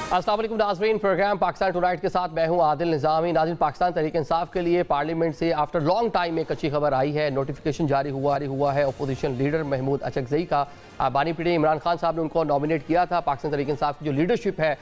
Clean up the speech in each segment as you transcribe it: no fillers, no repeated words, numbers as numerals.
अस्सलाम वालेकुम नाज़रीन, प्रोग्राम पाकिस्तान टुनाइट के साथ मैं हूं आदिल निज़ामी। नाज़रीन, पाकिस्तान तहरीक इंसाफ के लिए पार्लियामेंट से आफ्टर लॉन्ग टाइम एक अच्छी खबर आई है। नोटिफिकेशन जारी हुआ है अपोजिशन लीडर महमूद अचकज़ई का। बानी पीटी इमरान खान साहब ने उनको नॉमिनेट किया था। पाकिस्तान तहरीक इंसाफ की जो लीडरशिप है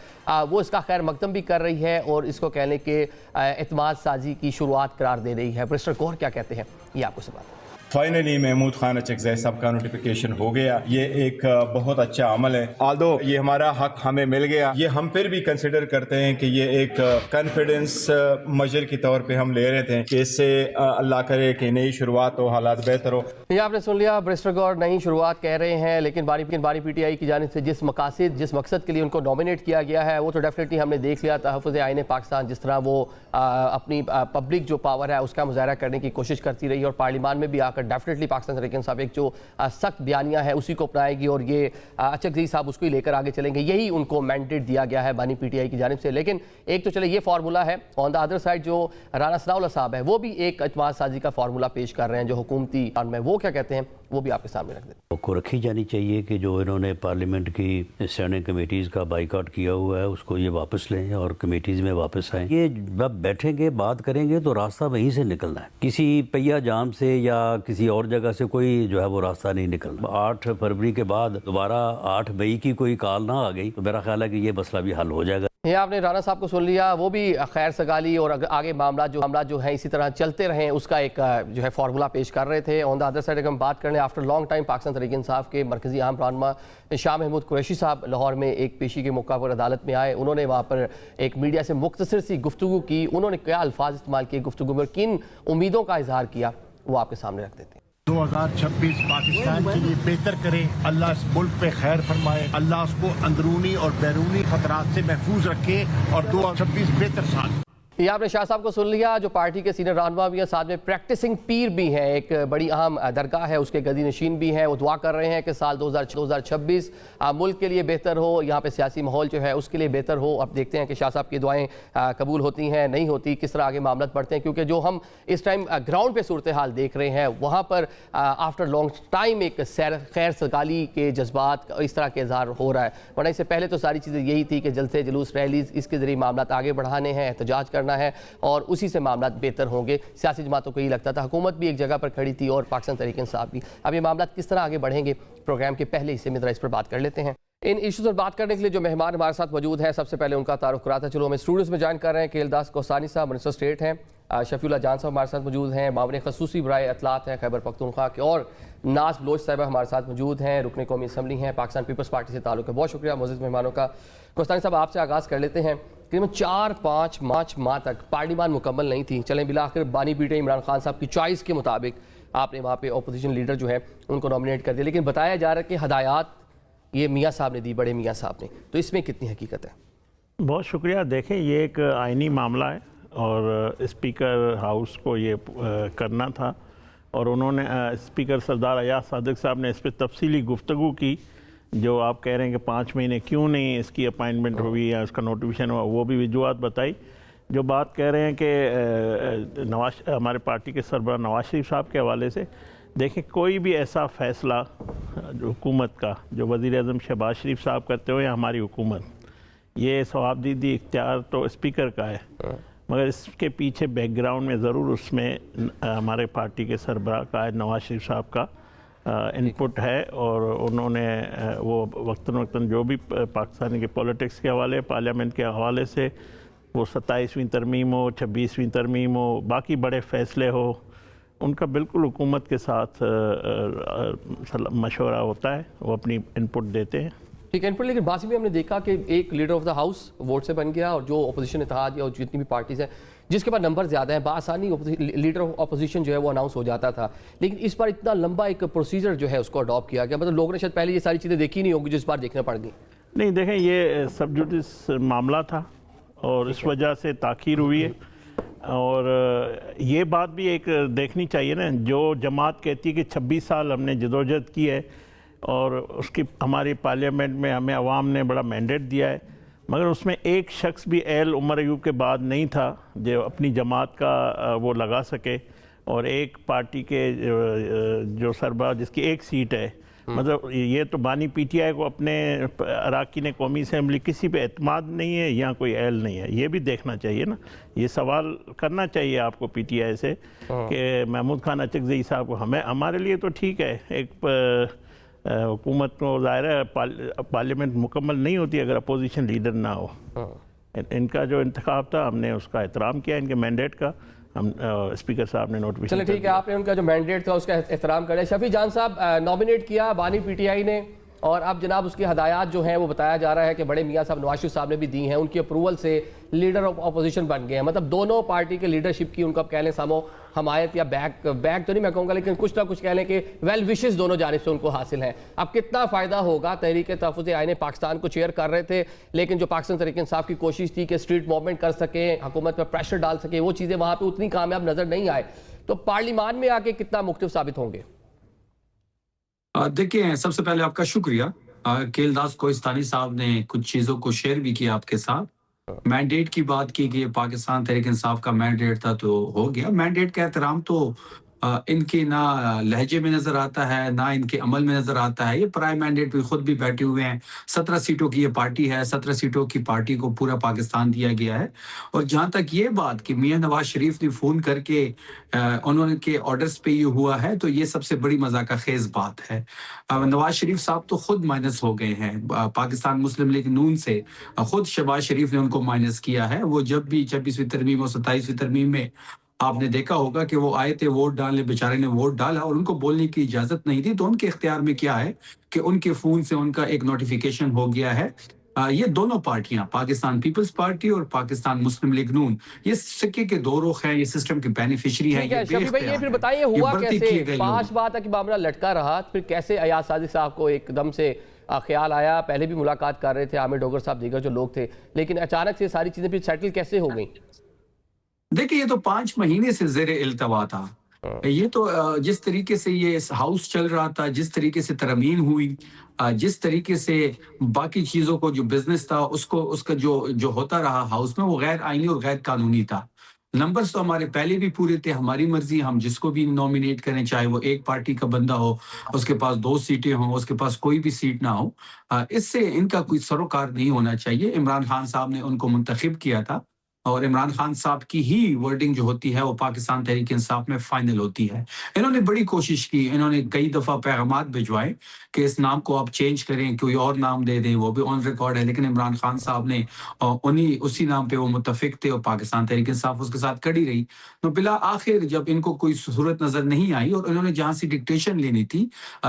वो इसका खैर मकदम भी कर रही है और इसको कहने के एतमाद साजी की शुरुआत करार दे रही है। बैरिस्टर गौहर क्या कहते हैं, ये आपको सुनाते हैं। फाइनली महमूद खान अचकज़ई साहब का नोटिफिकेशन हो गया। ये एक बहुत अच्छा अमल है। आल्दो ये हमारा हक हमें मिल गया, ये हम फिर भी कंसिडर करते हैं कि ये एक कॉन्फिडेंस मेजर के तौर पे हम ले रहे थे कि इससे अल्लाह करे कि नई शुरुआत हो, हालात बेहतर हो। ये आपने सुन लिया, बैरिस्टर गौहर नई शुरुआत कह रहे हैं, लेकिन बानी पीटीआई की जानिब से जिस मकसद के लिए उनको नॉमिनेट किया गया है वो तो डेफिनेटली हमने देख लिया। तहफ़्फ़ुज़ आईन पाकिस्तान जिस तरह वो अपनी पब्लिक जो पावर है उसका मुज़ाहरा करने की कोशिश करती रही और पार्लियामान में भी आकर डेफिनेटली पाकिस्तान तहरीक इंसाफ एक जो सख्त बयानिया है उसी को अपनाएगी और ये अचकज़ई साहब उसको ही लेकर आगे चलेंगे। यही उनको मैंडेट दिया गया है बानी पीटीआई की जानिब से। लेकिन एक तो चले ये फार्मूला है, ऑन द अदर साइड जो राना सनाउल्लाह साहब है वो भी एक एतमाद साजी का फार्मूला पेश कर रहे हैं जो हुकूमती में, वो क्या कहते हैं वो भी आपके सामने रख देते हैं। को रखी जानी चाहिए कि जो इन्होंने पार्लियामेंट की स्टैंडिंग कमेटीज़ का बाइकआउट किया हुआ है उसको ये वापस लें और कमेटीज़ में वापस आएँ। ये जब बैठेंगे बात करेंगे तो रास्ता वहीं से निकलना है, किसी पहिया जाम से या किसी और जगह से कोई जो है वो रास्ता नहीं निकलना। 8 फरवरी के बाद दोबारा 8 मई की कोई कॉल ना आ गई तो मेरा ख्याल है कि ये मसला भी हल हो जाएगा। ये आपने राना साहब को सुन लिया, वो भी खैर सगाली और आगे मामला जो है इसी तरह चलते रहें उसका एक जो है फार्मूला पेश कर रहे थे। ऑन द अदर साइड अगर हम बात करें, after long time Pakistan Tehreek Insaf के मरकज़ी आम रहनुमा शाह महमूद कुरैशी साहब लाहौर में एक पेशी के मौका पर अदालत में आए। उन्होंने वहाँ पर एक मीडिया से मुख्तसर सी गुफ्तगू की। उन्होंने क्या अल्फाज इस्तेमाल किए गुफ्तगू में, किन उम्मीदों का इजहार किया, वो आपके सामने रख देते हैं। 2026 पाकिस्तान के लिए बेहतर करे, अल्लाह इस मुल्क पे खैर फरमाए, अल्लाह उसको अंदरूनी और बैरूनी खतरात से महफूज रखे और 2026 बेहतर साल। ये आपने शाह साहब को सुन लिया जो पार्टी के सीनियर रहनुमा भी हैं, साथ में प्रैक्टिसिंग पीर भी हैं, एक बड़ी अहम दरगाह है उसके गदी नशीन भी हैं। वो दुआ कर रहे हैं कि साल 2026 मुल्क के लिए बेहतर हो, यहाँ पे सियासी माहौल जो है उसके लिए बेहतर हो। अब देखते हैं कि शाह साहब की दुआएं कबूल होती हैं नहीं होती, किस तरह आगे मामला बढ़ते हैं, क्योंकि जो हम इस टाइम ग्राउंड पे सूरत हाल देख रहे हैं वहाँ पर आफ्टर लॉन्ग टाइम एक खैर सगाली के जज्बात इस तरह के इजहार हो रहा है। वरना इससे पहले तो सारी चीज़ें यही थी कि जलसे जुलूस रैलीज इसके ज़रिए मामला आगे बढ़ाने हैं, एहतजाज करना है और उसी से मामला बेहतर होंगे। सियासी जमातों को यही लगता था, हुकूमत भी एक जगह पर खड़ी थी और पाकिस्तान तहरीक इंसाफ भी। अब ये मामला किस तरह आगे बढ़ेंगे, प्रोग्राम के पहले हिस्से में इस पर बात कर लेते हैं। इन इश्यूज़ पर बात करने के लिए जो मेहमान हमारे साथ मौजूद हैं, सबसे पहले उनका तारुफ कराता चलो। हमें स्टूडियोज़ में ज्वाइन कर रहे हैं केलदास कोसानी साहब, मिनिस्टर स्टेट हैं, शफीउल्लाह जान साहब हमारे साथ मौजूद हैं, मामले खसूसी बराए अतलात हैं खैबर पख्तूनख्वा के, और नाज बलोच साहब हमारे साथ मौजूद हैं, रुकने कौमी असम्बली हैं, पाकिस्तान पीपल्स पार्टी से ताल्लुक़ है। बहुत शुक्रिया मोअज़्ज़ज़ मेहमानों का। कोसानी साहब आपसे आगाज़ कर लेते हैं। करीबन 4-5 माह तक पार्लियामान मुकम्मल नहीं थी, चलें बिला आखिर बानी पीटे इमरान खान साहब की चॉइस के मुताबिक आपने वहाँ पे अपोजिशन लीडर जो है उनको नॉमिनेट कर दिया, लेकिन बताया जा रहा है कि हदायत ये मियाँ साहब ने दी, बड़े मियाँ साहब ने, तो इसमें कितनी हकीकत है? बहुत शुक्रिया। देखें ये एक आइनी मामला है और स्पीकर हाउस को ये करना था और उन्होंने स्पीकर सरदार अयाज सादिक साहब ने इस पर तफसीली गुफ्तगू की। जो आप कह रहे हैं कि 5 महीने क्यों नहीं इसकी अपॉइंटमेंट हुई या इसका नोटिफिकेशन हुआ, वो भी वजूहत बताई। जो बात कह रहे हैं कि हमारे पार्टी के सरबराह नवाज शरीफ साहब के हवाले से, देखें कोई भी ऐसा फ़ैसला हुकूमत का जो वज़ीर-ए-आज़म शहबाज शरीफ साहब करते हो या हमारी हुकूमत, ये सवाबदीदी इख्तियार तो स्पीकर का है, मगर इसके पीछे बैकग्राउंड में ज़रूर उसमें हमारे पार्टी के सरबराह का नवाज शरीफ साहब का इनपुट है और उन्होंने वो वक्तन जो भी पाकिस्तान के पॉलिटिक्स के हवाले, पार्लियामेंट के हवाले से, वो 27वीं तरमीम हो, 26वीं तरमीम हो, बाकी बड़े फ़ैसले हो, उनका बिल्कुल हुकूमत के साथ मशवरा होता है, वो अपनी इनपुट देते हैं। ठीक है इनपुट, लेकिन बासी में हमने देखा कि एक leader of the house vote से बन गया और जो अपोजिशन इत्तेहाद या जितनी भी पार्टीज़ हैं जिसके पास नंबर ज़्यादा है बआसानी लीडर ऑफ अपोजिशन जो है वो अनाउंस हो जाता था, लेकिन इस बार इतना लंबा एक प्रोसीजर जो है उसको अडॉप्ट किया गया। मतलब लोगों ने शायद पहले ये सारी चीज़ें देखी नहीं होंगी जो इस बार देखने पड़ गई। नहीं देखें, ये सब जुडिस मामला था और इस वजह से ताख़ीर हुई है और ये बात भी एक देखनी चाहिए ना, जो जमात कहती है कि 26 साल हमने जदोजहद की है और उसकी हमारी पार्लियामेंट में हमें अवाम ने बड़ा मैंडेट दिया है, मगर उसमें एक शख्स भी एल उमर अयूब के बाद नहीं था जो अपनी जमात का वो लगा सके और एक पार्टी के जो सरबराह जिसकी एक सीट है مطلب یہ تو بانی پی ٹی آئی کو اپنے اراکین قومی اسمبلی کسی پہ اعتماد نہیں ہے یا کوئی اہل نہیں ہے، یہ بھی دیکھنا چاہیے نا، یہ سوال کرنا چاہیے آپ کو پی ٹی آئی سے کہ محمود خان اچکزئی صاحب کو ہمارے لیے تو ٹھیک ہے، ایک حکومت کو ظاہر ہے پارلیمنٹ مکمل نہیں ہوتی اگر اپوزیشن لیڈر نہ ہو. ان کا جو انتخاب تھا ہم نے اس کا احترام کیا، ان کے مینڈیٹ کا، ہم اسپیکر صاحب نے نوٹیفیکیشن. چلے ٹھیک ہے، آپ نے ان کا جو مینڈیٹ تھا اس کا احترام کرے. شفیع جان صاحب نامینیٹ کیا بانی پی ٹی آئی نے، اور اب جناب اس کی ہدایات جو ہیں وہ بتایا جا رہا ہے کہ بڑے میاں صاحب نواز شریف صاحب نے بھی دی ہیں، ان کی اپروول سے لیڈر آف اپوزیشن بن گئے ہیں. مطلب دونوں پارٹی کے لیڈرشپ کی ان کو اب کہہ لیں سامو حمایت یا بیک تو نہیں میں کہوں گا، لیکن کچھ نہ کچھ کہہ لیں کہ ویل وشز دونوں جانب سے ان کو حاصل ہیں. اب کتنا فائدہ ہوگا؟ تحریک تحفظ آئین پاکستان کو چیئر کر رہے تھے، لیکن جو پاکستان تحریک انصاف کی کوشش تھی کہ اسٹریٹ موومنٹ کر سکیں، حکومت پر پریشر ڈال سکیں، وہ چیزیں وہاں پہ اتنی کامیاب نظر نہیں آئے. تو پارلیمان میں آ کے کتنا مختلف ثابت ہوں گے؟ دیکھیں، سب سے پہلے آپ کا شکریہ. کیلداس کوہستانی صاحب نے کچھ چیزوں کو شیئر بھی کیا آپ کے ساتھ. مینڈیٹ کی بات کی کہ پاکستان تحریک انصاف کا مینڈیٹ تھا تو ہو گیا. مینڈیٹ کا احترام تو ان کے نہ لہجے میں نظر آتا ہے نہ ان کے عمل میں نظر آتا ہے. یہ پرائم مینڈیٹ پہ خود بھی بیٹھے ہوئے ہیں. 17 سیٹوں کی یہ پارٹی ہے، 17 سیٹوں کی پارٹی کو پورا پاکستان دیا گیا ہے. اور جہاں تک یہ بات کہ میاں نواز شریف نے فون کر کے انہوں کے آرڈرز پہ یہ ہوا ہے، تو یہ سب سے بڑی مذاق خیز بات ہے. نواز شریف صاحب تو خود مائنس ہو گئے ہیں پاکستان مسلم لیگ نون سے. خود شہباز شریف نے ان کو مائنس کیا ہے. وہ جب بھی 26ویں ترمیم اور 27ویں ترمیم میں آپ نے دیکھا ہوگا کہ وہ آئے تھے ووٹ ڈالنے، بیچارے نے ووٹ ڈالا اور ان کو بولنے کی اجازت نہیں تھی. تو ان کے اختیار میں کیا ہے کہ ان کے فون سے ان کا ایک نوٹیفیکیشن ہو گیا ہے. یہ دونوں پارٹیاں، پاکستان پیپلز پارٹی اور پاکستان مسلم لیگ نون، یہ سکے کے دو رخ ہیں، یہ سسٹم کے بینیفیشری ہیں. ٹھیک ہے شفیع بھائی، یہ پھر بتائیے ہوا کیسے؟ 5 ماہ تک معاملہ لٹکا رہا، پھر کیسے ایاز صادق صاحب کو ایک دم سے خیال آیا؟ پہلے بھی ملاقات کر رہے تھے عامر ڈوگر صاحب، دیگر جو لوگ تھے، لیکن اچانک سے ساری چیزیں پھر سیٹل کیسے ہو گئیں؟ دیکھیں، یہ تو 5 مہینے سے زیر التوا تھا. یہ تو جس طریقے سے یہ ہاؤس چل رہا تھا، جس طریقے سے ترمیم ہوئی، جس طریقے سے باقی چیزوں کو جو بزنس تھا اس کا جو ہوتا رہا ہاؤس میں، وہ غیر آئینی اور غیر قانونی تھا. نمبرز تو ہمارے پہلے بھی پورے تھے. ہماری مرضی، ہم جس کو بھی نومینیٹ کریں، چاہے وہ ایک پارٹی کا بندہ ہو، اس کے پاس 2 سیٹیں ہوں، اس کے پاس کوئی بھی سیٹ نہ ہو، اس سے ان کا کوئی سروکار نہیں ہونا چاہیے. عمران خان صاحب نے ان کو منتخب کیا تھا، اور عمران خان صاحب کی ہی ورڈنگ جو ہوتی ہے وہ پاکستان تحریک انصاف میں فائنل ہوتی ہے. انہوں نے بڑی کوشش کی، انہوں نے کئی دفعہ پیغامات بھجوائے کہ اس نام کو آپ چینج کریں، کوئی اور نام دے دیں، وہ بھی آن ریکارڈ ہے. لیکن عمران خان صاحب نے اسی نام پہ وہ متفق تھے اور پاکستان تحریک انصاف اس کے ساتھ کڑی رہی. تو بالآخر جب ان کو کوئی صورت نظر نہیں آئی اور انہوں نے جہاں سے ڈکٹیشن لینی تھی،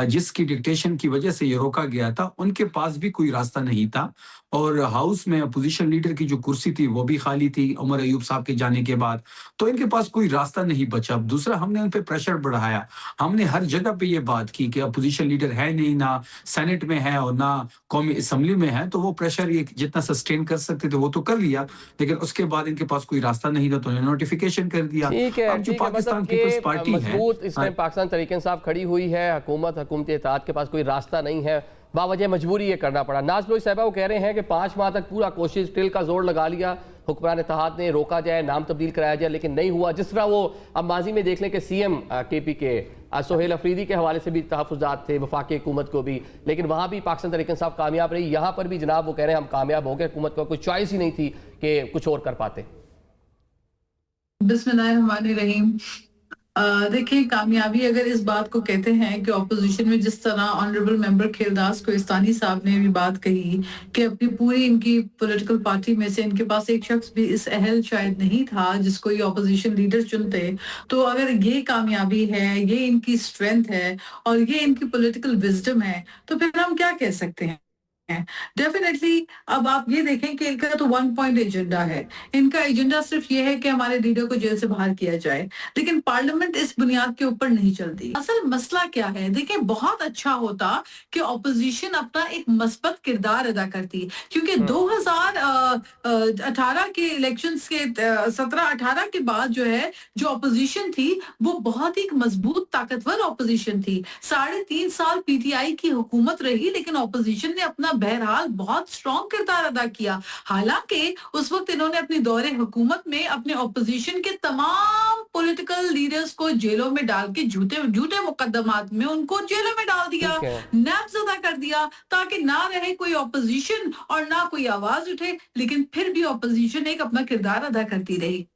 جس کی ڈکٹیشن کی وجہ سے یہ روکا گیا تھا، ان کے پاس بھی کوئی راستہ نہیں تھا. اور ہاؤس میں اپوزیشن لیڈر کی جو کرسی تھی وہ بھی خالی تھی عمر ایوب صاحب کے جانے کے بعد. تو ان کے پاس کوئی راستہ نہیں بچا. دوسرا، ہم نے ان پہ پریشر بڑھایا. ہم نے ہر جگہ پہ یہ بات کی کہ اپوزیشن لیڈر ہے نہیں، نہ سینٹ میں ہے اور نہ قومی اسمبلی میں ہے. تو وہ پریشر یہ جتنا سسٹین کر سکتے تھے وہ تو کر لیا، لیکن اس کے بعد ان کے پاس کوئی راستہ نہیں تھا تو انہوں نے نوٹیفیکیشن کر دیا. اب جو پاکستان پیپلز پارٹی ہے، مضبوط اس ٹائم پاکستان تحریک انصاف کھڑی ہوئی ہے، حکومت اتحاد کے پاس کوئی راستہ نہیں ہے، باوجہ مجبوری یہ کرنا پڑا. ناز لوئی صاحبہ وہ کہہ رہے ہیں کہ 5 ماہ تک پورا کوشش ٹل کا زور لگا لیا حکمران اتحاد نے، روکا جائے، نام تبدیل کرایا جائے، لیکن نہیں ہوا. جس طرح وہ اب ماضی میں دیکھ لیں کہ سی ایم کے پی کے سہیل افریدی کے حوالے سے بھی تحفظات تھے وفاقی حکومت کو بھی، لیکن وہاں بھی پاکستان تحریک انصاف کامیاب رہی. یہاں پر بھی جناب وہ کہہ رہے ہیں ہم کامیاب ہو گئے، حکومت کو کوئی چوائس ہی نہیں تھی کہ کچھ اور کر پاتے. بسم اللہ الرحمن الرحیم. دیکھیں، کامیابی اگر اس بات کو کہتے ہیں کہ اپوزیشن میں جس طرح آنریبل ممبر کیلداس کوہستانی صاحب نے بھی بات کہی کہ اپنی پوری ان کی پولیٹیکل پارٹی میں سے ان کے پاس ایک شخص بھی اس اہل شاید نہیں تھا جس کو یہ اپوزیشن لیڈر چنتے. تو اگر یہ کامیابی ہے، یہ ان کی اسٹرینتھ ہے اور یہ ان کی پولیٹیکل وزڈم ہے، تو پھر ہم کیا کہہ سکتے ہیں؟ ڈیفینیٹلی اب آپ یہ دیکھیں کہ ان کا تو 1 پوائنٹ ایجنڈا ہے. ان کا ایجنڈا صرف یہ ہے کہ ہمارے لیڈر کو جیل سے باہر کیا جائے، لیکن پارلیمنٹ اس بنیاد کے اوپر نہیں چلتی. اصل مسئلہ کیا ہے؟ دیکھیں، بہت اچھا ہوتا کہ اپوزیشن اپنا ایک مثبت کردار ادا کرتی، کیونکہ 2018 کے الیکشنز کے 17-18 کے بعد جو ہے جو اپوزیشن تھی وہ بہت ہی مضبوط طاقتور اپوزیشن تھی. 3.5 سال پی ٹی آئی کی حکومت رہی، لیکن اپوزیشن نے اپنا بہرحال بہت سٹرونگ کردار ادا کیا. حالانکہ اس وقت انہوں نے اپنی دور حکومت میں اپنے اپوزیشن کے تمام पॉलिटिकल लीडर्स को जेलों में डाल के झूठे मुकदमात में उनको जेलों में डाल दिया, ठीक है। नैब्स अदा कर दिया ताकि ना रहे कोई ऑपोजिशन और ना कोई आवाज उठे, लेकिन फिर भी ऑपोजिशन एक अपना किरदार अदा करती रही।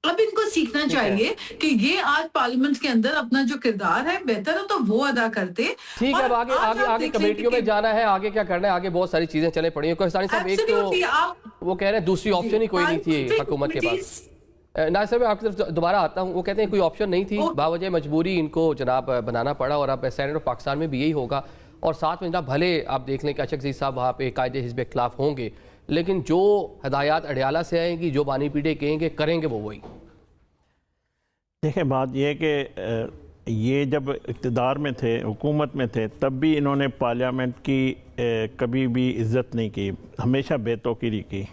अब इनको सीखना चाहिए कि ये आज पार्लियामेंट के अंदर अपना जो किरदार है बेहतर है तो वो अदा करते। ठीक है, और अब आगे आज आगे आप आगे देख लें कमेटियों कि- में जाना है, आगे क्या करना है, आगे बहुत सारी चीजें चले पड़ी हैं। कोहिस्तानी साहब, एक Absolutely, तो आप वो कह रहे हैं दूसरी ऑप्शन ही कोई नहीं थी हुकूमत के पास। ना सर, मैं आपकी तरफ दोबारा आता हूँ। वो कहते हैं कोई ऑप्शन नहीं थी, बावजह मजबूरी इनको जनाब बनाना पड़ा, और अब सेनेट ऑफ पाकिस्तान में भी यही होगा। और साथ में जनाब भले आप देख लें कि अशक अजीज साहब वहाँ पे कायदे हिज़्ब खिलाफ होंगे, लेकिन जो हदायत अडियाला से आएंगी, जो बानी पीढ़े कहेंगे करेंगे वो वही। देखें, बात यह है कि ये जब इक़्तिदार में थे, हुकूमत में थे, तब भी इन्होंने पार्लियामेंट की कभी भी इज़्ज़त नहीं की, हमेशा बेतौकीरी की।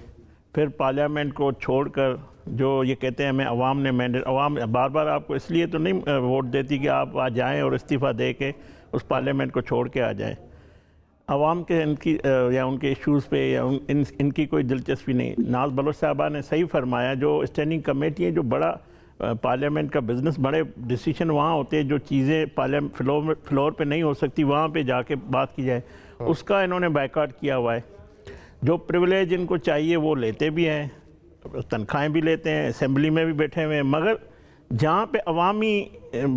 फिर पार्लियामेंट को छोड़कर जो ये कहते हैं हमें अवाम ने मैंडेट, अवाम बार बार आपको इसलिए तो नहीं वोट देती कि आप आ जाएं और इस्तीफ़ा दे के उस पार्लियामेंट को छोड़ के आ जाएं। अवाम के इनकी या उनके इश्यूज़ पे या इनकी कोई दिलचस्पी नहीं। नाज बलोच साहबा ने सही फरमाया, जो स्टैंडिंग कमेटी है, जो बड़ा पार्लियामेंट का बिज़नेस, बड़े डिसीजन वहाँ होते हैं, जो चीज़ें पार्लियामेंट फ्लोर पे नहीं हो सकती वहाँ पे जाके बात की जाए, उसका इन्होंने बायकॉट किया हुआ है। जो प्रिविलेज इनको चाहिए वो लेते भी हैं, तनख्वाहें भी लेते हैं, असेंबली में भी बैठे हुए हैं, मगर जहाँ पे अवामी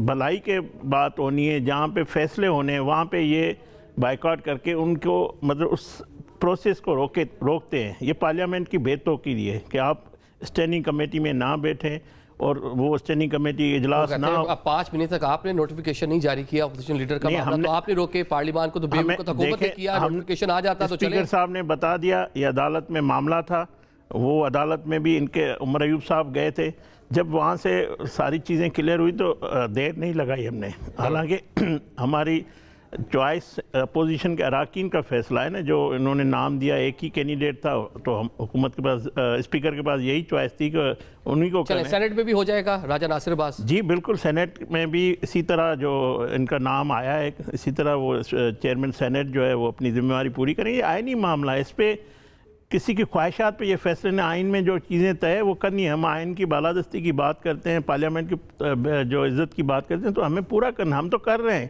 भलाई के बात होनी है, जहाँ पे फैसले होने हैं, वहाँ पे ये बायकॉट करके उनको मतलब उस प्रोसेस को रोकते हैं। ये पार्लियामेंट की बेतौकीरी है कि आप स्टैंडिंग कमेटी में ना बैठें और वो स्टैंडिंग कमेटी इजलास ना हो। अब 5 महीने तक आपने नोटिफिकेशन नहीं जारी किया अपोजिशन लीडर का मामला, तो आपने रोके पार्लियामान को, तो बेवकूफ हुकूमत ने किया, नोटिफिकेशन आ जाता तो चले। स्पीकर साहब ने बता दिया, ये अदालत में मामला था, वो अदालत में भी इनके उमर अयूब साहब गए थे। जब वहाँ से सारी चीज़ें क्लियर हुई तो देर नहीं लगाई हमने। हालांकि हमारी चॉइस अपोजिशन के अरकान का फैसला है ना, जो इन्होंने नाम दिया, एक ही कैंडिडेट था, तो हम हुकूमत के पास, स्पीकर के पास यही चॉइस थी कि उन्हीं को करें। सेनेट में भी हो जाएगा राजा नासिर अब्बास जी बिल्कुल, सेनेट में भी इसी तरह जो इनका नाम आया है, इसी तरह वो चेयरमैन सेनेट जो है वो अपनी जिम्मेवारी पूरी करेंगे। ये आईनी मामला है, इस पर किसी की ख्वाहिशात पे ये फैसले ने, आइन में जो चीज़ें तय है वो करनी है। हम आइन की बालादस्ती की बात करते हैं, पार्लियामेंट की जो इज़्ज़त की बात करते हैं, तो हमें पूरा करना, हम तो कर रहे हैं।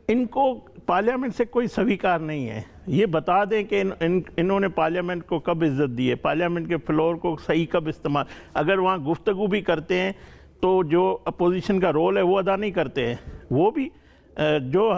इनको पार्लियामेंट से कोई स्वीकार नहीं है। ये बता दें कि इन्होंने पार्लियामेंट को कब इज़्ज़त दी है, पार्लियामेंट के फ्लोर को सही कब इस्तेमाल, अगर वहाँ गुफ्तगू भी करते हैं तो जो अपोजिशन का रोल है वो अदा नहीं करते हैं। वो भी जो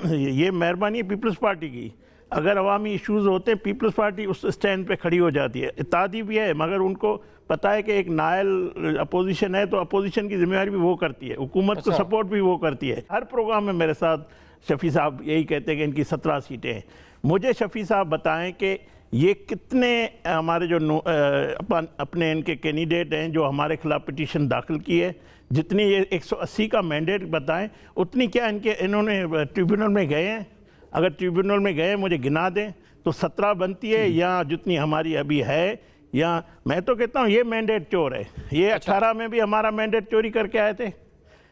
ये मेहरबानी है पीपल्स पार्टी की, अगर अवामी इश्यूज़ होते हैं पीपल्स पार्टी उस स्टैंड पे खड़ी हो जाती है। इत्तेहादी भी है, मगर उनको पता है कि एक नायल अपोजिशन है तो अपोजिशन की जिम्मेदारी भी वो करती है, हुकूमत को सपोर्ट भी वो करती है। हर प्रोग्राम में मेरे साथ शफ़ी साहब यही कहते हैं कि इनकी 17 सीटें हैं। मुझे शफ़ी साहब बताएं कि ये कितने हमारे जो अपने इनके कैंडिडेट हैं जो हमारे खिलाफ पिटीशन दाखिल की है, जितनी ये 180 का मैंडेट बताएं, उतनी क्या इन्होंने ट्रिब्यूनल में गए हैं? अगर ट्रिब्यूनल में गए मुझे गिना दें तो 17 बनती है, या जितनी हमारी अभी है, या मैं तो कहता हूँ ये मैंडेट चोर है। ये 18 में भी हमारा मैंडेट चोरी करके आए थे,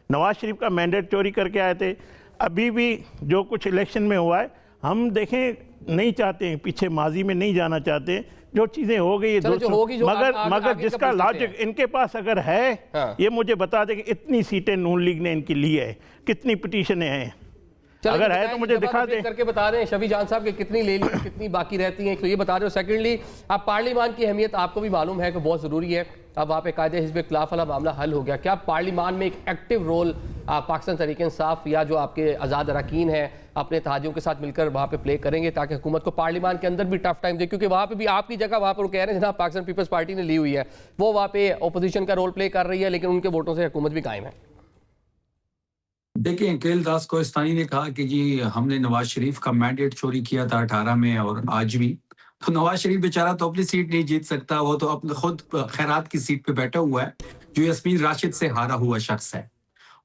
नवाज शरीफ का मैंडेट चोरी करके आए थे। अभी भी जो कुछ इलेक्शन में हुआ है, हम देखें नहीं चाहते हैं, पीछे माजी में नहीं जाना चाहते, जो चीज़ें हो गई मगर जिसका लॉजिक इनके पास अगर है, ये मुझे बता दें कि इतनी सीटें नून लीग ने इनकी ली है, कितनी पिटीशनें हैं, अगर है तो मुझे दिखा दें, करके बता दें शफी जान साहब कि कितनी ले ली, कितनी बाकी रहती हैं, तो ये बता दें। सेकेंडली, अब पार्लियामान की अहमियत आपको भी मालूम है कि बहुत ज़रूरी है। अब वहाँ पे कायदे हिज़्ब खिलाफ वाला मामला हल हो गया, क्या पार्लियामान में एक एक्टिव रोल पाकिस्तान तहरीक इंसाफ या जो आपके आज़ाद अरकान हैं अपने इत्तेहादियों के साथ मिलकर वहाँ पे प्ले करेंगे, ताकि हुकूमत को पार्लियामान के अंदर भी टफ टाइम दे? क्योंकि वहाँ पे भी आपकी जगह वहाँ पर वो कह रहे हैं जनाब पाकिस्तान पीपल्स पार्टी ने ली हुई है, वो वहाँ पे अपोजिशन का रोल प्ले कर रही है, लेकिन उनके वोटों से हुकूमत भी कायम है। देखिए, केल दास कोहिस्तानी ने कहा कि जी हमने नवाज शरीफ का मैंडेट चोरी किया था 18 में और आज भी। तो नवाज शरीफ बेचारा तो अपनी सीट नहीं जीत सकता, वो तो अपने खुद खैरात की सीट पे बैठा हुआ है, जो यास्मीन राशिद से हारा हुआ शख्स है।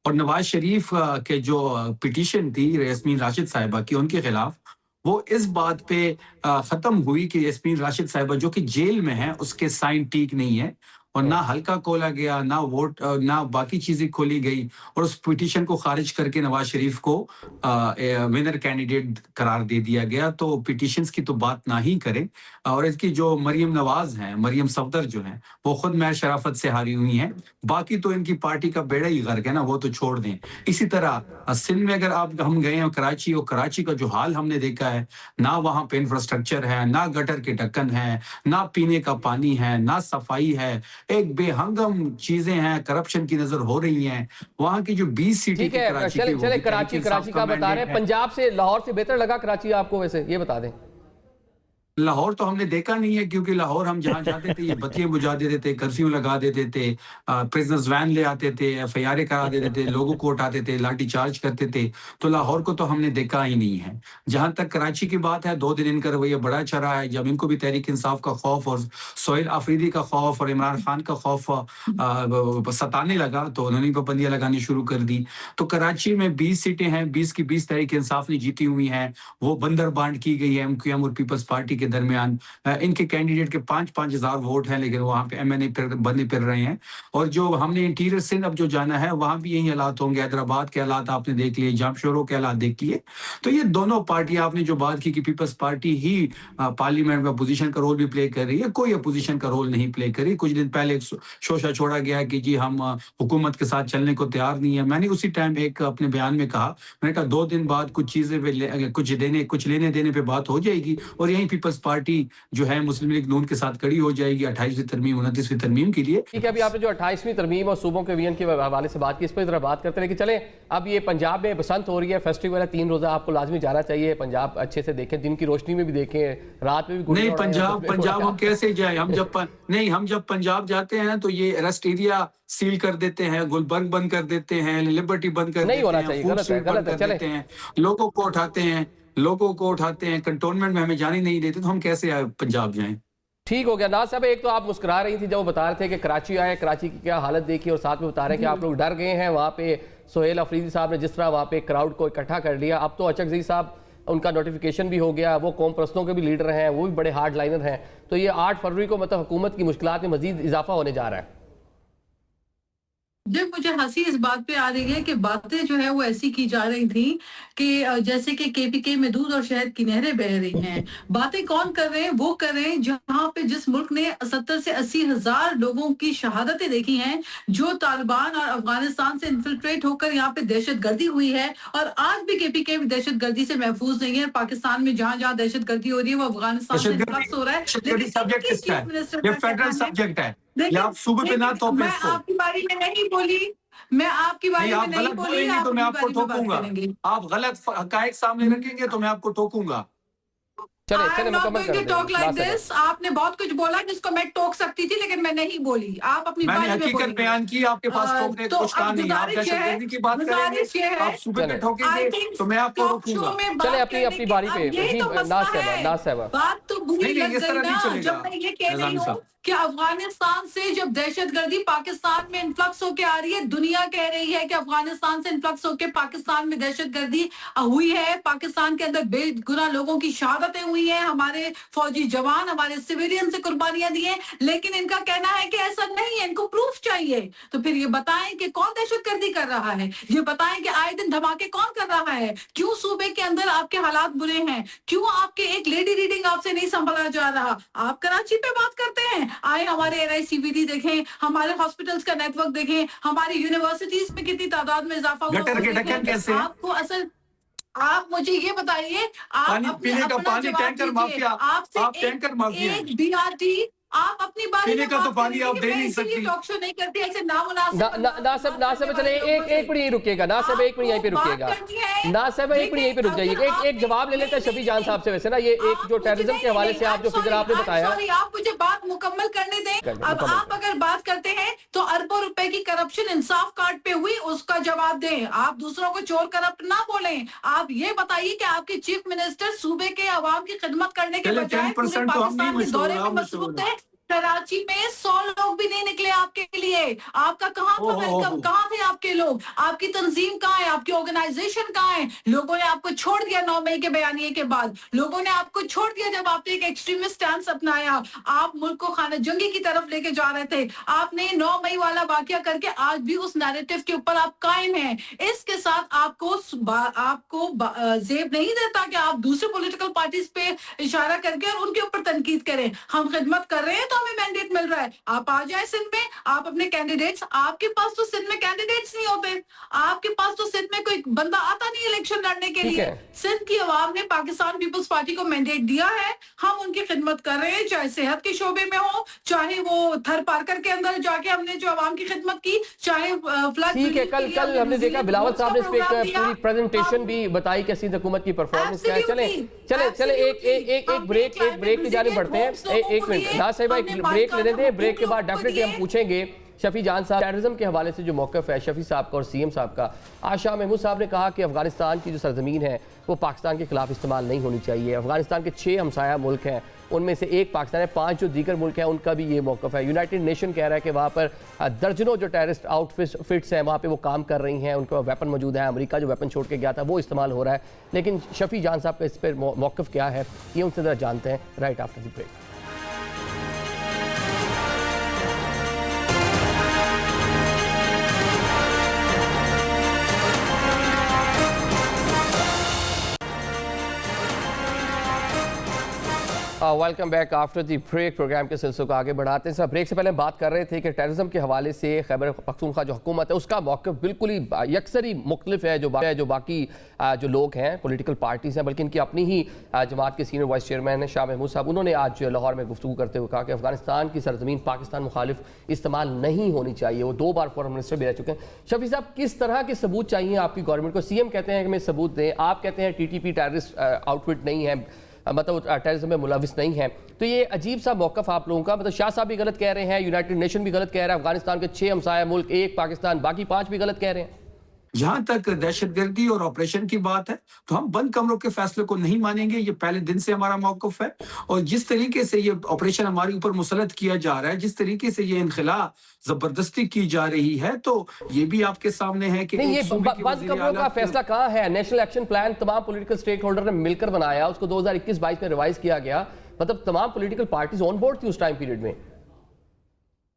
और नवाज शरीफ के जो पिटीशन थी यास्मीन राशिद साहिबा की उनके खिलाफ, वो इस बात पे खत्म हुई कि यास्मीन राशिद साहिबा जो कि जेल में है, उसके साइन ठीक नहीं है اور نہ ہلکا کھولا گیا، نہ ووٹ، نہ باقی چیزیں کھولی گئی، اور اس پٹیشن کو خارج کر کے نواز شریف کو ونر کینڈیڈیٹ قرار دے دیا گیا. تو پٹیشنز کی تو بات نہ ہی کریں. اور اس کی جو مریم نواز ہیں، مریم صفدر جو ہیں، وہ خود میں شرافت سے ہاری ہوئی ہیں. باقی تو ان کی پارٹی کا بیڑا ہی غرق ہے نا، وہ تو چھوڑ دیں. اسی طرح سندھ میں اگر ہم گئے ہیں کراچی، اور کراچی کا جو حال ہم نے دیکھا ہے، نہ وہاں پہ انفراسٹرکچر ہے، نہ گٹر کے ڈھکن ہے، نہ پینے کا پانی ہے، نہ صفائی ہے. ایک بے ہنگم چیزیں ہیں، کرپشن کی نظر ہو رہی ہیں. وہاں کی جو 20 سیٹیں ٹھیک ہے، کراچی کی، چلے کراچی کا بتا رہے ہیں. پنجاب سے، لاہور سے بہتر لگا کراچی آپ کو؟ ویسے یہ بتا دیں. لاہور تو ہم نے دیکھا نہیں ہے، کیونکہ لاہور ہم جہاں جاتے تھے یہ بتیاں بجھا دیتے تھے، کرفیو لگا دیتے تھے، پریزنرز وین لے آتے تھے، FIR کرا دیتے تھے، لوگوں کو اٹھاتے تھے، لاٹھی چارج کرتے تھے. تو لاہور کو تو ہم نے دیکھا ہی نہیں ہے. جہاں تک کراچی کی بات ہے، 2 دن ان کا رویہ بڑا اچھا رہا ہے. جب ان کو بھی تحریک انصاف کا خوف اور سہیل آفریدی کا خوف اور عمران خان کا خوف ستانے لگا، تو انہوں نے پابندیاں لگانی شروع کر دی. تو کراچی میں 20 سیٹیں ہیں، 20 کی 20 تحریک انصاف نے جیتی ہوئی ہیں. وہ بندر بانٹ کی گئی ہے MQM اور پیپلز پارٹی کے درمیان. ان کے کینڈیڈیٹ کے 5-5 ہزار ووٹ ہیں، لیکن وہاں پہ MNA بندے پھر رہے ہیں. اور جو ہم نے انٹیریئر سندھ اب جو جانا ہے، وہاں بھی یہی حالات ہوں گے. حیدرآباد کے حالات آپ نے دیکھ لیے، جامشورو کے حالات دیکھ لیے. تو یہ دونوں پارٹیاں، آپ نے جو بات کی کہ پیپلز پارٹی ہی پارلیمنٹ میں اپوزیشن کا رول بھی پلے کر رہی ہے، کوئی اپوزیشن کا رول نہیں پلے کر رہی. کچھ دن پہلے ایک شوشہ چھوڑا گیا کہ جی ہم حکومت کے ساتھ چلنے کو تیار نہیں ہے. میں نے اسی ٹائم ایک اپنے بیان میں کہا، میں نے کہا 2 دن بعد کچھ چیزیں کچھ لینے دینے پہ بات ہو جائے گی، اور یہیں پیپلز پارٹی جو ہے مسلم لیگ نون کے ساتھ کڑی ہو جائے گی 28ویں ترمیم 29ویں ترمیم کے لیے. ٹھیک ہے، ابھی آپ نے جو 28ویں ترمیم اور صوبوں کے وین کے حوالے سے بات کی، اس پہ ذرا بات کرتے ہیں. لیکن چلیں، اب یہ پنجاب میں بسنت ہو رہی ہے، فیسٹیول ہے، 3 روزہ آپ کو لازمی جانا چاہیے. پنجاب اچھے سے دیکھیں، دن کی روشنی میں بھی دیکھیں، رات میں بھی. نہیں، پنجاب ہم کیسے جائیں؟ ہم جب پنجاب جاتے ہیں تو یہ ریسٹ ایریا سیل کر دیتے ہیں، گلبرگ بند کر دیتے ہیں، لبرٹی بند کر دیتے ہیں، فوڈ اسٹریٹ بند کر دیتے ہیں، لوگوں کو اٹھاتے ہیں، کنٹونمنٹ میں ہمیں جانے نہیں دیتے. تو ہم کیسے پنجاب جائیں؟ ٹھیک ہو گیا. ناز صاحب، ایک تو آپ مسکرا رہی تھی جب وہ بتا رہے تھے کہ کراچی آئے، کراچی کی کیا حالت دیکھی، اور ساتھ میں بتا رہے ہیں کہ آپ لوگ ڈر گئے ہیں. وہاں پہ سہیل آفریدی صاحب نے جس طرح وہاں پہ کراؤڈ کو اکٹھا کر لیا. اب تو اچک زئی صاحب، ان کا نوٹیفیکیشن بھی ہو گیا، وہ قوم پرستوں کے بھی لیڈر ہیں، وہ بھی بڑے ہارڈ لائنر ہیں. تو یہ 8 فروری کو مطلب حکومت کی مشکلات میں مزید اضافہ ہونے جا رہا ہے. جب مجھے ہنسی اس بات پہ آ رہی ہے کہ باتیں جو ہے وہ ایسی کی جا رہی تھیں کہ جیسے کہ KPK میں دودھ اور شہد کی نہریں بہ رہی ہیں. باتیں کون کر رہے ہیں؟ وہ کر رہے ہیں جہاں پہ جس ملک نے 70 سے 80 ہزار لوگوں کی شہادتیں دیکھی ہیں، جو طالبان اور افغانستان سے انفلٹریٹ ہو کر یہاں پہ دہشت گردی ہوئی ہے. اور آج بھی KPK دہشت گردی سے محفوظ نہیں ہے. پاکستان میں جہاں جہاں دہشت گردی ہو رہی ہے وہ افغانستان سے انفلکس ہو رہا ہے. یہ آپ صوبے پہ نہ توپیں میں اس کو. آپ کی باری میں نہیں بولی، میں آپ کی باری میں نہیں بولی. تو میں آپ کو ٹوکوں گا. کریں گے. آپ غلط حقائق سامنے رکھیں گے تو میں آپ کو ٹوکوں گا. چلے مکمل کر دیں. آپ نے بہت کچھ بولا جس کو میں ٹوک سکتی تھی، لیکن میں نہیں بولی. آپ اپنی میں نے باری میں حقیقت بیان کی، آپ کے پاس ٹوکنے کچھ کہا نہیں. آپ دہشت گردی کی بات کریں گے، آپ صوبے پہ ٹوکیں گے تو میں آپ کو روکوں گا. چلے اپنی باری پہ. جی ناز صاحبہ، بات تو بری نہیں، لگ اس طرح گئی نہیں نا چلے جب گا میں یہ کہہ رہی نظامی ہوں صاحب. کہ افغانستان سے جب دہشت گردی پاکستان میں انفلکس ہو کے آ رہی ہے، دنیا کہہ رہی ہے کہ افغانستان سے انفلکس ہو کے پاکستان میں دہشت گردی ہوئی ہے، پاکستان کے اندر بے گناہ لوگوں کی شہادتیں ہوئی ہیں، ہمارے فوجی جوان، ہمارے سویلین سے قربانیاں دی ہیں. لیکن ان کا کہنا ہے کہ ایسا نہیں ہے، ان کو پروف چاہیے. تو پھر یہ بتائیں کہ کون دہشت گردی کر رہا ہے؟ یہ بتائیں کہ آئے دن دھماکے کون کر رہا ہے؟ کیوں صوبے کے اندر آپ کے حالات برے ہیں؟ کیوں آپ کے ایک لیڈی ریڈنگ آپ سے نہیں سنبھالا جا رہا؟ آپ کراچی پہ بات کرتے ہیں، آئے ہمارے NICVD دیکھیں، ہمارے ہاسپٹلز کا نیٹ ورک دیکھیں، ہماری یونیورسٹیز میں کتنی تعداد میں اضافہ ہوا. گٹر کے ڈھکن کیسے ہیں؟ آپ کو اصل آپ مجھے یہ بتائیے، آپ پانی پینے کا اپنا پانی جواب ٹینکر دیجیے. مافیا، آپ سے آپ ٹینکر مافیا ہیں. ایک BRT آپ اپنی باری پینے میں کا تو بات پانی کریں آپ گے. دے میں نہیں اسی لیے سکتی. ٹاک شو نہیں کرتی ایسے نامناسب. ناصب چلے ایک منٹ یہیں رکیے گا. ناصب ایک منٹ یہیں پہ رکیے گا. ناصب ایک منٹ یہیں پہ رک جائیے. ایک جواب لے لیتے ہیں شفیع جان صاحب سے. ویسے نا یہ ایک جو ٹیررزم کے حوالے سے آپ جو فگر آپ نے بتایا. آپ مجھے بات مکمل کرنے دیں. اب آپ اگر بات کرتے ہیں تو اربوں روپے کی کرپشن انصاف کارڈ پہ ہوئی، اس کا جواب دیں. آپ دوسروں کو چور کرپٹ نہ بولیں. آپ یہ بتائیے کہ آپ کے چیف منسٹر صوبے کے عوام کی خدمت کرنے کے بجائے پورے پاکستان کے دورے میں مصروف تھے. कराची में 100 लोग भी नहीं निकले आपके लिए। आपका कहाँ था वेलकम, कहाँ थे आपके लोग, आपकी तंजीम कहाँ है, आपकी ऑर्गेनाइजेशन कहाँ है? लोगों ने आपको छोड़ दिया 9 मई के बयानिए के बाद, लोगों ने आपको छोड़ दिया जब आपने एक एक्सट्रीमिस्ट स्टैंस अपनाया, आप मुल्क को खाना जंगी की तरफ लेके जा रहे थे। आपने 9 मई वाला वाकया करके आज भी उस नैरेटिव के ऊपर आप कायम हैं। इसके साथ आपको जेब नहीं देता कि आप दूसरे पॉलिटिकल पार्टीज पे इशारा करके और उनके ऊपर तनकीद करें। हम खिदमत कर रहे हैं तो हमें मैंडेट मिल रहा है, आप आ जाए सिंध में, आप अपने कैंडिडेट्स, आपके पास तो सिंध में कैंडिडेट्स नहीं होते, आपके पास तो सिंध में कोई बंदा आता नहीं इलेक्शन लड़ने के लिए। सिंध की आवाम ने पाकिस्तान पीपल्स पार्टी को मैंडेट दिया है, हम उनकी खिदमत कर रहे हैं, चाहे सेहत के शोबे में हो, चाहे वो थर पार्कर के अंदर जाके हमने जो आवाम की खिदमत की, चाहे फ्लड। ठीक है, कल हमने देखा बिलावल साहब ने इस पे एक पूरी प्रेजेंटेशन भी बताई कि सिंध हुकूमत की परफॉर्मेंस क्या है। चले एक ब्रेक की जानिब बढ़ते हैं। एक मिनट नाज साहिबा, एक ब्रेक लेने दें, ब्रेक के बाद डेफिनेटली हम पूछेंगे शफी जान साहब टेररिज्म के हवाले से जो मौक़िफ़ है शफी साहब का और सीएम साहब का। आज शाह महमूद साहब ने कहा कि अफगानिस्तान की जो सरजमीन है वो पाकिस्तान के खिलाफ इस्तेमाल नहीं होनी चाहिए। अफगानिस्तान के 6 हमसाया मुल्क हैं, उनमें से एक पाकिस्तान है, 5 जो दीगर मुल्क हैं उनका भी ये मौक़िफ़ है। यूनाइटेड नेशन कह रहा है कि वहाँ पर दर्जनों जो टेररिस्ट आउटफिट्स हैं वहाँ पे वो काम कर रही हैं, उनका वेपन मौजूद है। अमेरिका जो वेपन छोड़ के गया था वो इस्तेमाल हो रहा है। लेकिन शफी जान साहब का इस पर मौक़िफ़ क्या है ये उनसे ज़रा जानते हैं right after the break. Welcome back after the break. Programme के सिलसिले को आगे बढ़ाते हैं। ब्रेक से पहले हम बात कर रहे थे कि टेररिज्म के हवाले से खैबर पख्तूनख्वा जो हुकूमत है उसका मौक़िफ़ बिल्कुल ही यकसरी मुख्तलिफ है जो बाकी जो लोग हैं पॉलिटिकल पार्टीज़ हैं, बल्कि इनकी अपनी ही जमात के सीनियर वाइस चेयरमैन हैं शाह महमूद साहब। उन्होंने आज लाहौर में गुफ्तगू करते हुए कहा कि अफगानिस्तान की सरजमीन पाकिस्तान मुखालिफ इस्तेमाल नहीं होनी चाहिए। वो 2 बार फॉरेन मिनिस्टर भी रह चुके हैं। शफी साहब, किस तरह के सबूत चाहिए आपकी गवर्नमेंट को? सीएम कहते हैं कि हमें सबूत दें, आप कहते हैं टीटीपी टेररिस्ट आउटफिट नहीं है, मतलब टेररिज्म में मुलविस नहीं है। तो ये अजीब सा मौक़िफ़ आप लोगों का, मतलब शाह साहब भी गलत कह रहे हैं, यूनाइटेड नेशन भी गलत कह रहा है, अफगानिस्तान के 6 हमसाया मुल्क, एक पाकिस्तान, बाकी 5 भी गलत कह रहे हैं। जहां तक दहशतगर्दी और ऑपरेशन की बात है तो हम बंद कमरों के फैसले को नहीं मानेंगे। ये पहले दिन से हमारा मौक़िफ़ है। और जिस तरीके से ये ऑपरेशन हमारे ऊपर मुसलत किया जा रहा है, जिस तरीके से ये इनखिला जबरदस्ती की जा रही है, तो ये भी आपके सामने है कि नहीं, ये बंद कमरों का फैसला कहाँ है? नेशनल एक्शन प्लान तमाम पॉलिटिकल स्टेक होल्डर ने मिलकर बनाया, उसको 2021-22 में रिवाइज किया गया, मतलब तमाम पॉलिटिकल पार्टीज ऑन बोर्ड थी उस टाइम पीरियड में।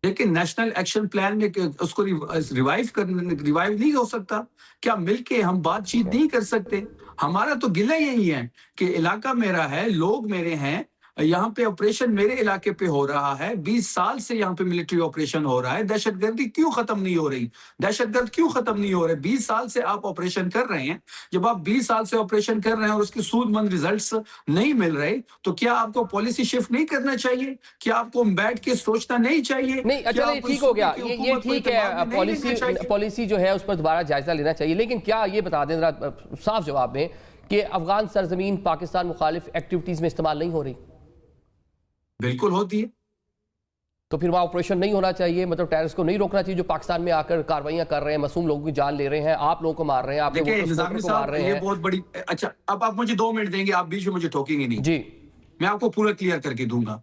लेकिन नेशनल एक्शन प्लान में उसको रिवाइव नहीं हो सकता क्या? मिलके हम बातचीत नहीं कर सकते? हमारा तो गिला यही है कि इलाका मेरा है, लोग मेरे हैं, यहाँ पे ऑपरेशन मेरे इलाके पे हो रहा है, 20 साल से यहाँ पे मिलिट्री ऑपरेशन हो रहा है। दहशतगर्दी क्यों खत्म नहीं हो रही? दहशतगर्द क्यों खत्म नहीं हो रहे? 20 साल से आप ऑपरेशन कर रहे हैं। जब आप 20 साल से ऑपरेशन कर रहे हैं और उसके सूदमंद रिजल्ट्स नहीं मिल रहे, तो क्या आपको पॉलिसी शिफ्ट नहीं करना चाहिए? क्या आपको बैठ के सोचना नहीं चाहिए? नहीं, अच्छा ठीक हो गया, ये ठीक है, पॉलिसी जो है उस पर दोबारा जायजा लेना चाहिए। लेकिन क्या ये बता दें जरा साफ जवाब में कि अफगान सरजमीन पाकिस्तान मुखालिफ एक्टिविटीज में इस्तेमाल नहीं हो रही? बिल्कुल होती है। तो फिर वहाँ ऑपरेशन नहीं होना चाहिए, मतलब टेररिस्ट को नहीं रोकना चाहिए जो पाकिस्तान में आकर कार्रवाइयां कर रहे हैं, मासूम लोगों की जान ले रहे हैं, आप लोगों को मार रहे हैं, आप निज़ामी साहब ये बहुत बड़ी। अच्छा, अब आप मुझे 2 मिनट देंगे, आप बीच में मुझे ठोकेंगे नहीं जी, मैं आपको पूरा क्लियर करके दूंगा।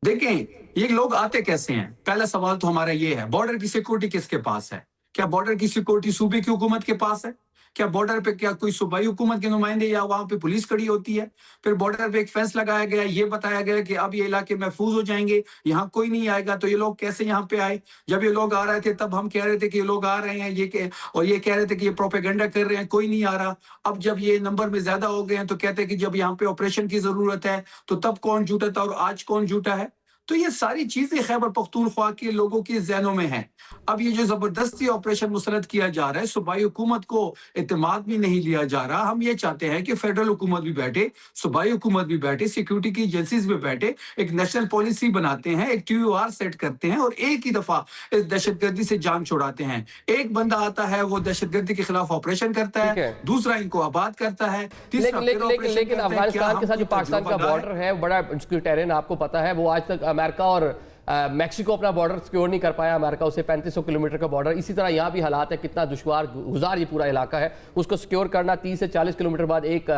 देखें ये लोग आते कैसे हैं। पहला सवाल तो हमारा ये है, बॉर्डर की सिक्योरिटी किसके पास है? क्या बॉर्डर की सिक्योरिटी सूबे की हुकूमत के पास है? क्या बॉर्डर पे क्या कोई सूबाई हुकूमत के नुमाइंदे या वहां पे पुलिस खड़ी होती है? फिर बॉर्डर पे एक फेंस लगाया गया, ये बताया गया कि अब ये इलाके महफूज हो जाएंगे, यहाँ कोई नहीं आएगा। तो ये लोग कैसे यहाँ पे आए? जब ये लोग आ रहे थे तब हम कह रहे थे कि ये लोग आ रहे हैं, ये कह रहे थे कि ये प्रोपेगेंडा कर रहे हैं, कोई नहीं आ रहा। अब जब ये नंबर में ज्यादा हो गए हैं तो कहते हैं कि जब यहाँ पे ऑपरेशन की जरूरत है तो तब कौन झूठा था और आज कौन झूठा है? तो ये सारी चीजें खैबर पख्तूनख्वा के लोगों के ज़हनों में हैं। अब ये जो जबरदस्ती ऑपरेशन मुसलत किया जा रहा है, सूबाई हुकूमत को इत्तेमाद भी नहीं लिया जा रहा। हम ये चाहते हैं कि फेडरल हुकूमत भी बैठे, सूबाई हुकूमत भी बैठे, सिक्योरिटी की एजेंसीज भी बैठे, एक नेशनल पॉलिसी बनाते हैं, एक TUR सेट करते हैं और एक ही दफा इस दहशतगर्दी से जान छुड़ाते हैं। एक बंदा आता है, वो दहशतगर्दी के खिलाफ ऑपरेशन करता है, दूसरा इनको आबाद करता है, तीसरा लेकिन अफगानिस्तान के साथ जो पाकिस्तान का बॉर्डर है बड़ा उसकी टेरेन आपको पता है, वो आज तक अमेरिका और میکسیکو اپنا بارڈر سیکیور نہیں کر پایا امریکہ اسے 3500 کلومیٹر کا بارڈر. اسی طرح یہاں بھی حالات ہے, کتنا دشوار گزار یہ پورا علاقہ ہے, اس کو سیکیور کرنا 30 سے 40 کلومیٹر بعد ایک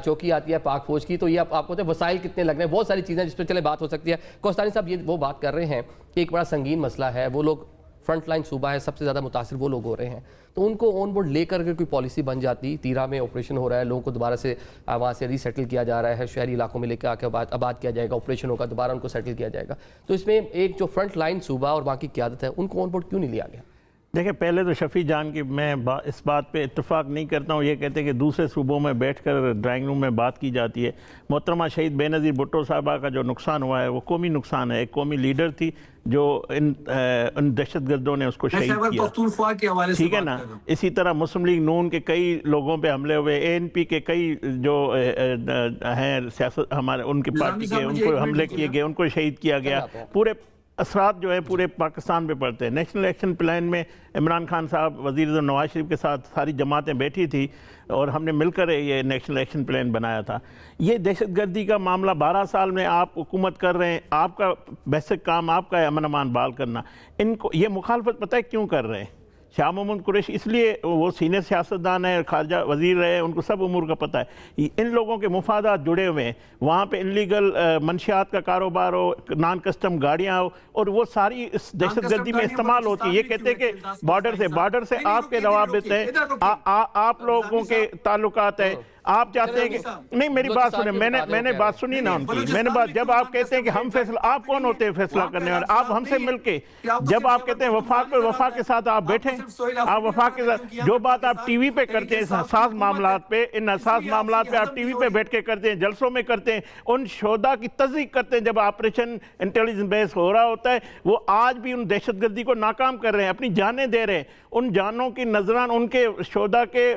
چوکی آتی ہے پاک فوج کی. تو یہ آپ کو پتہ ہے وسائل کتنے لگ رہے ہیں, بہت ساری چیزیں جس پہ چلے بات ہو سکتی ہے. کوہستانی صاحب یہ وہ بات کر رہے ہیں کہ ایک بڑا سنگین مسئلہ ہے, وہ لوگ فرنٹ لائن صوبہ ہے, سب سے زیادہ متاثر وہ لوگ ہو رہے ہیں, تو ان کو آن بورڈ لے کر اگر کوئی پالیسی بن جاتی, تیرا میں آپریشن ہو رہا ہے, لوگوں کو دوبارہ سے وہاں سے ری سیٹل کیا جا رہا ہے, شہری علاقوں میں لے کے آ کے آباد کیا جائے گا, آپریشن ہوگا, دوبارہ ان کو سیٹل کیا جائے گا, تو اس میں ایک جو فرنٹ لائن صوبہ اور وہاں کی قیادت ہے ان کو آن بورڈ کیوں نہیں لیا گیا؟ دیکھیں پہلے تو شفیع جان کی میں اس بات پہ اتفاق نہیں کرتا ہوں. یہ کہتے ہیں کہ دوسرے صوبوں میں بیٹھ کر ڈرائنگ روم میں بات کی جاتی ہے. محترمہ شہید بے نظیر بھٹو صاحبہ کا جو نقصان ہوا ہے وہ قومی نقصان ہے. ایک قومی لیڈر تھی جو ان دہشت گردوں نے اس کو شہید کیا, ٹھیک ہے نا. اسی طرح مسلم لیگ نون کے کئی لوگوں پہ حملے ہوئے, اے این پی کے کئی جو ہیں سیاست ہمارے ان کی پارٹی کے, ان کو حملے کیے گئے, ان کو شہید کیا گیا. پورے اثرات جو ہیں پورے پاکستان پہ پڑتے ہیں. نیشنل ایکشن پلان میں عمران خان صاحب وزیر اعظم نواز شریف کے ساتھ ساری جماعتیں بیٹھی تھی اور ہم نے مل کر یہ نیشنل ایکشن پلان بنایا تھا. یہ دہشت گردی کا معاملہ 12 سال میں آپ حکومت کر رہے ہیں, آپ کا بیسک کام آپ کا ہے امن امان بحال کرنا. ان کو یہ مخالفت پتہ ہے کیوں کر رہے ہیں؟ شاہ محمود قریشی اس لیے وہ سینئر سیاستدان ہیں, خارجہ وزیر رہے, ان کو سب امور کا پتہ ہے. ان لوگوں کے مفادات جڑے ہوئے ہیں, وہاں پہ انلیگل منشیات کا کاروبار ہو, نان کسٹم گاڑیاں ہو, اور وہ ساری اس دہشت گردی میں استعمال ہوتی ہے. یہ کہتے ہیں کہ بارڈر سے آپ کے روابط ہیں, آپ لوگوں کے تعلقات ہیں, آپ چاہتے ہیں کہ نہیں. میری بات سنیں, میں نے بات سنی نا ان کی, میں نے بات, جب آپ کہتے ہیں کہ ہم فیصلہ, آپ کون ہوتے ہیں فیصلہ کرنے والے؟ آپ ہم سے مل کے, جب آپ کہتے ہیں وفاق کے ساتھ آپ بیٹھیں, آپ وفاق کے ساتھ جو بات آپ ٹی وی پہ کرتے ہیں, حساس معاملات پہ, ان حساس معاملات پہ آپ ٹی وی پہ بیٹھ کے کرتے ہیں, جلسوں میں کرتے ہیں, ان شہداء کی تصدیق کرتے ہیں جب آپریشن انٹیلیجنس بیس ہو رہا ہوتا ہے, وہ آج بھی ان دہشت گردی کو ناکام کر رہے ہیں, اپنی جانیں دے رہے ہیں. ان جانوں کی نذران ان کے شہداء کے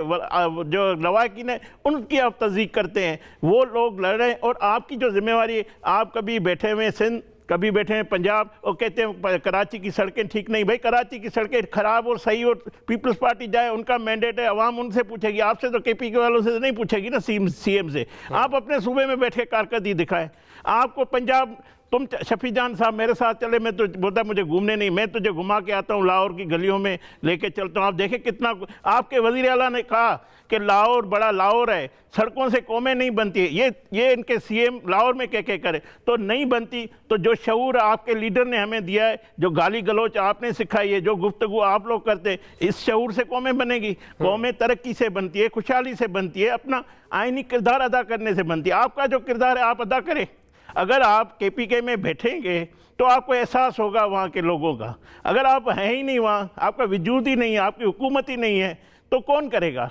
جو لواحقین ہیں ان کی آپ تصدیق کرتے ہیں. وہ لوگ لڑ رہے ہیں, اور آپ کی جو ذمہ داری ہے, آپ کبھی بیٹھے ہوئے سندھ, کبھی بیٹھے ہیں پنجاب, اور کہتے ہیں کراچی کی سڑکیں ٹھیک نہیں. بھائی کراچی کی سڑکیں خراب اور صحیح, اور پیپلز پارٹی جائے, ان کا مینڈیٹ ہے, عوام ان سے پوچھے گی. آپ سے تو کے پی کے والوں سے نہیں پوچھے گی نا, سی ایم سے. آپ اپنے صوبے میں بیٹھ کے کارکردگی دکھائیں. آپ کو پنجاب, تم شفیع جان صاحب میرے ساتھ چلے, میں تو بولتا مجھے گھومنے نہیں, میں تجھے گھما کے آتا ہوں, لاہور کی گلیوں میں لے کے چلتا ہوں. آپ دیکھیں کتنا, آپ کے وزیر اعلیٰ نے کہا کہ لاہور بڑا لاہور ہے, سڑکوں سے قومیں نہیں بنتی. یہ ان کے سی ایم لاہور میں کہہ کرے تو نہیں بنتی. تو جو شعور آپ کے لیڈر نے ہمیں دیا ہے, جو گالی گلوچ آپ نے سکھائی ہے, جو گفتگو آپ لوگ کرتے ہیں, اس شعور سے قومیں بنے گی. قومیں ترقی سے بنتی ہے, خوشحالی سے بنتی ہے, اپنا آئینی کردار ادا کرنے سے بنتی ہے. آپ کا جو کردار ہے آپ ادا کریں. اگر آپ کے پی کے میں بیٹھیں گے تو آپ کو احساس ہوگا وہاں کے لوگوں کا. اگر آپ ہیں ہی نہیں وہاں, آپ کا وجود ہی نہیں ہے, آپ کی حکومت ہی نہیں ہے, تو کون کرے گا؟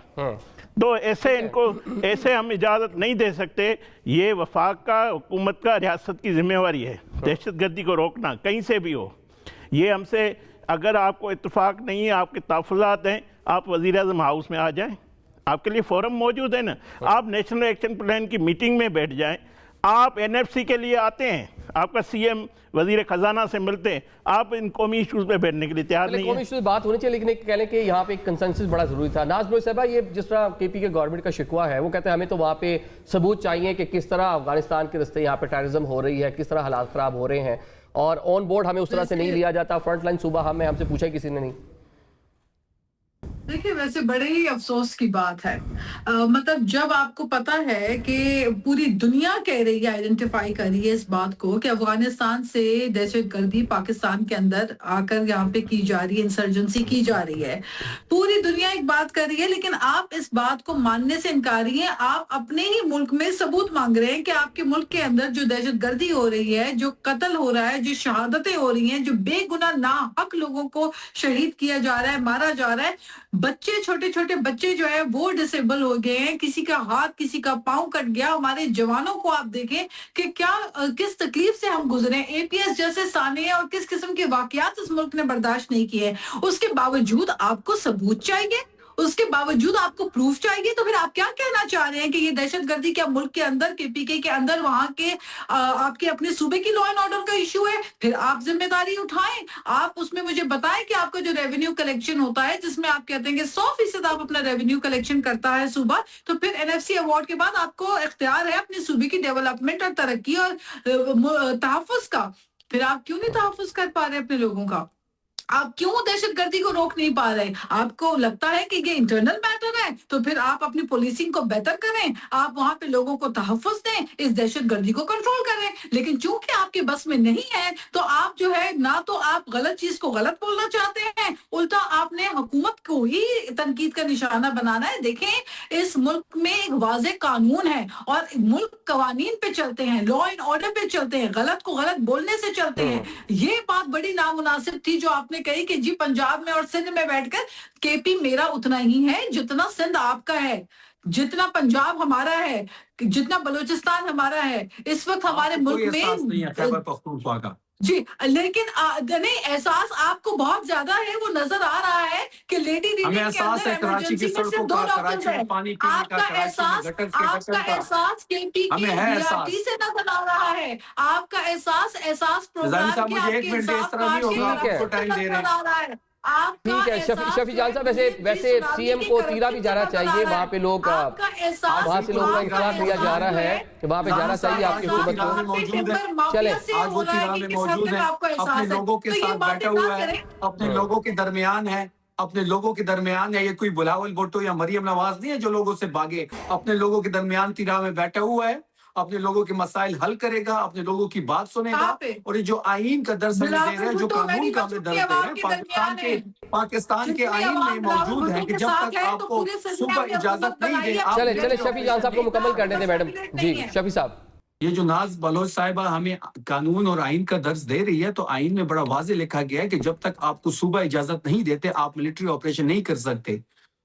تو ایسے ہم اجازت نہیں دے سکتے. یہ وفاق کا, حکومت کا, ریاست کی ذمہ داری ہے دہشت گردی کو روکنا, کہیں سے بھی ہو. یہ ہم سے, اگر آپ کو اتفاق نہیں ہے, آپ کے تحفظات ہیں, آپ وزیر اعظم ہاؤس میں آ جائیں, آپ کے لیے فورم موجود ہے نا. آپ نیشنل ایکشن پلان کی میٹنگ میں بیٹھ جائیں. آپ این ایف سی کے لیے آتے ہیں, آپ کا سی ایم وزیر خزانہ سے ملتے ہیں, آپ ان قومی ایشوز پہ بیٹھنے کے لیے تیار نہیں ہیں. قومی ایشوز بات ہونی چاہیے, لیکن کہہ لیں کہ یہاں پہ ایک کنسنسس بڑا ضروری تھا. ناز بلوچ صاحبہ, یہ جس طرح کے پی کے گورنمنٹ کا شکوہ ہے, وہ کہتے ہیں ہمیں تو وہاں پہ ثبوت چاہیے کہ کس طرح افغانستان کے راستے یہاں پہ ٹیررزم ہو رہی ہے, کس طرح حالات خراب ہو رہے ہیں, اور آن بورڈ ہمیں اس طرح سے نہیں لیا جاتا. فرنٹ لائن صوبہ ہم سے پوچھا کسی نے نہیں. دیکھیں ویسے بڑے ہی افسوس کی بات ہے, مطلب جب آپ کو پتا ہے کہ پوری دنیا کہہ رہی ہے, آئیڈینٹیفائی کر رہی ہے اس بات کو کہ افغانستان سے دہشت گردی پاکستان کے اندر آ کر یہاں پہ کی جا رہی ہے, انسرجنسی کی جا رہی ہے, پوری دنیا ایک بات کر رہی ہے, لیکن آپ اس بات کو ماننے سے انکاری ہیں. آپ اپنے ہی ملک میں ثبوت مانگ رہے ہیں کہ آپ کے ملک کے اندر جو دہشت گردی ہو رہی ہے, جو قتل ہو رہا ہے, جو شہادتیں ہو رہی ہیں, جو بے گناہ ناحق لوگوں کو شہید کیا جا رہا ہے, مارا جا رہا ہے, بچے, چھوٹے چھوٹے بچے جو ہے وہ ڈسیبل ہو گئے ہیں, کسی کا ہاتھ, کسی کا پاؤں کٹ گیا. ہمارے جوانوں کو آپ دیکھیں کہ کس تکلیف سے ہم گزرے, اے پی ایس جیسے سانحے اور کس قسم کے واقعات اس ملک نے برداشت نہیں کیے. اس کے باوجود آپ کو ثبوت چاہیے, اس کے باوجود آپ کو پروف چاہیے. تو پھر آپ کیا کہنا چاہ رہے ہیں کہ یہ دہشت گردی کیا ملک کے اندر, کے پی کے اندر, وہاں کے آپ کے اپنے صوبے کی لا اینڈ آرڈر کا ایشو ہے؟ پھر آپ ذمہ داری اٹھائیں. آپ اس میں مجھے بتائیں کہ آپ کا جو ریونیو کلیکشن ہوتا ہے, جس میں آپ کہتے ہیں کہ 100% آپ اپنا ریونیو کلیکشن کرتا ہے صوبہ, تو پھر این ایف سی ایوارڈ کے بعد آپ کو اختیار ہے اپنے صوبے کی ڈیولپمنٹ اور ترقی اور تحفظ کا. फिर आप क्यों नहीं तहफ़्फ़ुज़ कर पा रहे अपने लोगों का? आप क्यों दहशतगर्दी को रोक नहीं पा रहे? आपको लगता है कि ये इंटरनल मैटर है, तो फिर आप अपनी पुलिसिंग को बेहतर करें, आप वहां पे लोगों को तहफ़्फ़ुज़ दें, इस दहशतगर्दी को कंट्रोल करें। लेकिन चूंकि आपके बस में नहीं है, तो आप जो है ना तो आप गलत चीज को गलत बोलना चाहते हैं, उल्टा आपने हुकूमत को ही तनकीद का निशाना बनाना है। देखें, इस मुल्क में एक वाज़ेह कानून है और मुल्क कवानीन पे चलते हैं, लॉ एंड ऑर्डर पे चलते हैं, गलत को गलत बोलने से चलते हैं। ये बात बड़ी नामुनासिब थी जो आपने कही कि जी पंजाब में और सिंध में बैठकर केपी मेरा उतना ही है जितना सिंध आपका है, जितना पंजाब हमारा है, जितना बलूचिस्तान हमारा है। इस वक्त हमारे मुल्क में खैबर पख्तूनख्वा का जी, लेकिन नहीं, एहसास आपको बहुत ज्यादा है, वो नजर आ रहा है कि लेडी रीडिंग हमें के एहसास अंदर है कराची की इमरजेंसी में सिर्फ सड़कों 2 का, डॉक्टर्स कराची में हैं। पानी पीने का, आपका कराची में गटर के एहसास केपी की हमें है एहसास। बीआरटी से नजर आ रहा है। आपका एहसास प्रोग्राम साहब, के मुझे एक आपके मिनट इंसाफ इस तरह नहीं कार्ड के होगा, ठीक है। आपको टाइम दे रहे नजर हैं। आ रहा है। आपका ठीक है एहसास शफी जान साहब, वैसे इमरजेंसी वैसे सुनामी सीएम की को करप्शन तीरा भी जाना से नजर आ चाहिए, रहा वहाँ पे लोग आपका एहसास, वहाँ से लोगों का आपका इंतजार किया जा रहा है एहसास कि वहाँ पे जाना चाहिए आपकी एहसास हुकूमत है। को। मौजूद है। चले, आज वो तिराह में मौजूद है, अपने लोगों के साथ बैठा हुआ है, अपने लोगों के दरमियान है, अपने लोगों के दरमियान है। ये कोई बुलावल भुट्टो या मरियम नवाज नहीं है जो लोगों से भागे। अपने लोगों के दरमियान तिराह में बैठा हुआ है, अपने लोगों के मसाइल हल करेगा, अपने लोगों की बात सुनेगा। और ये जो आईन का दर्स हमें दे रहे हैं, जो कानून का हमें दर्स दे रहे हैं, पाकिस्तान के आईन में मौजूद है कि जब तक आपको सुबह इजाजत नहीं दे। चले चले शफी जान साहब को मुकम्मल करने दें मैडम जी। शफी साहब, ये जो नाज बलोच साहिबा हमें कानून और आइन का दर्ज दे रही है, तो आइन में बड़ा वाज़ेह लिखा गया है कि जब तक आपको सूबा इजाजत नहीं देते आप मिलिट्री ऑपरेशन नहीं कर सकते।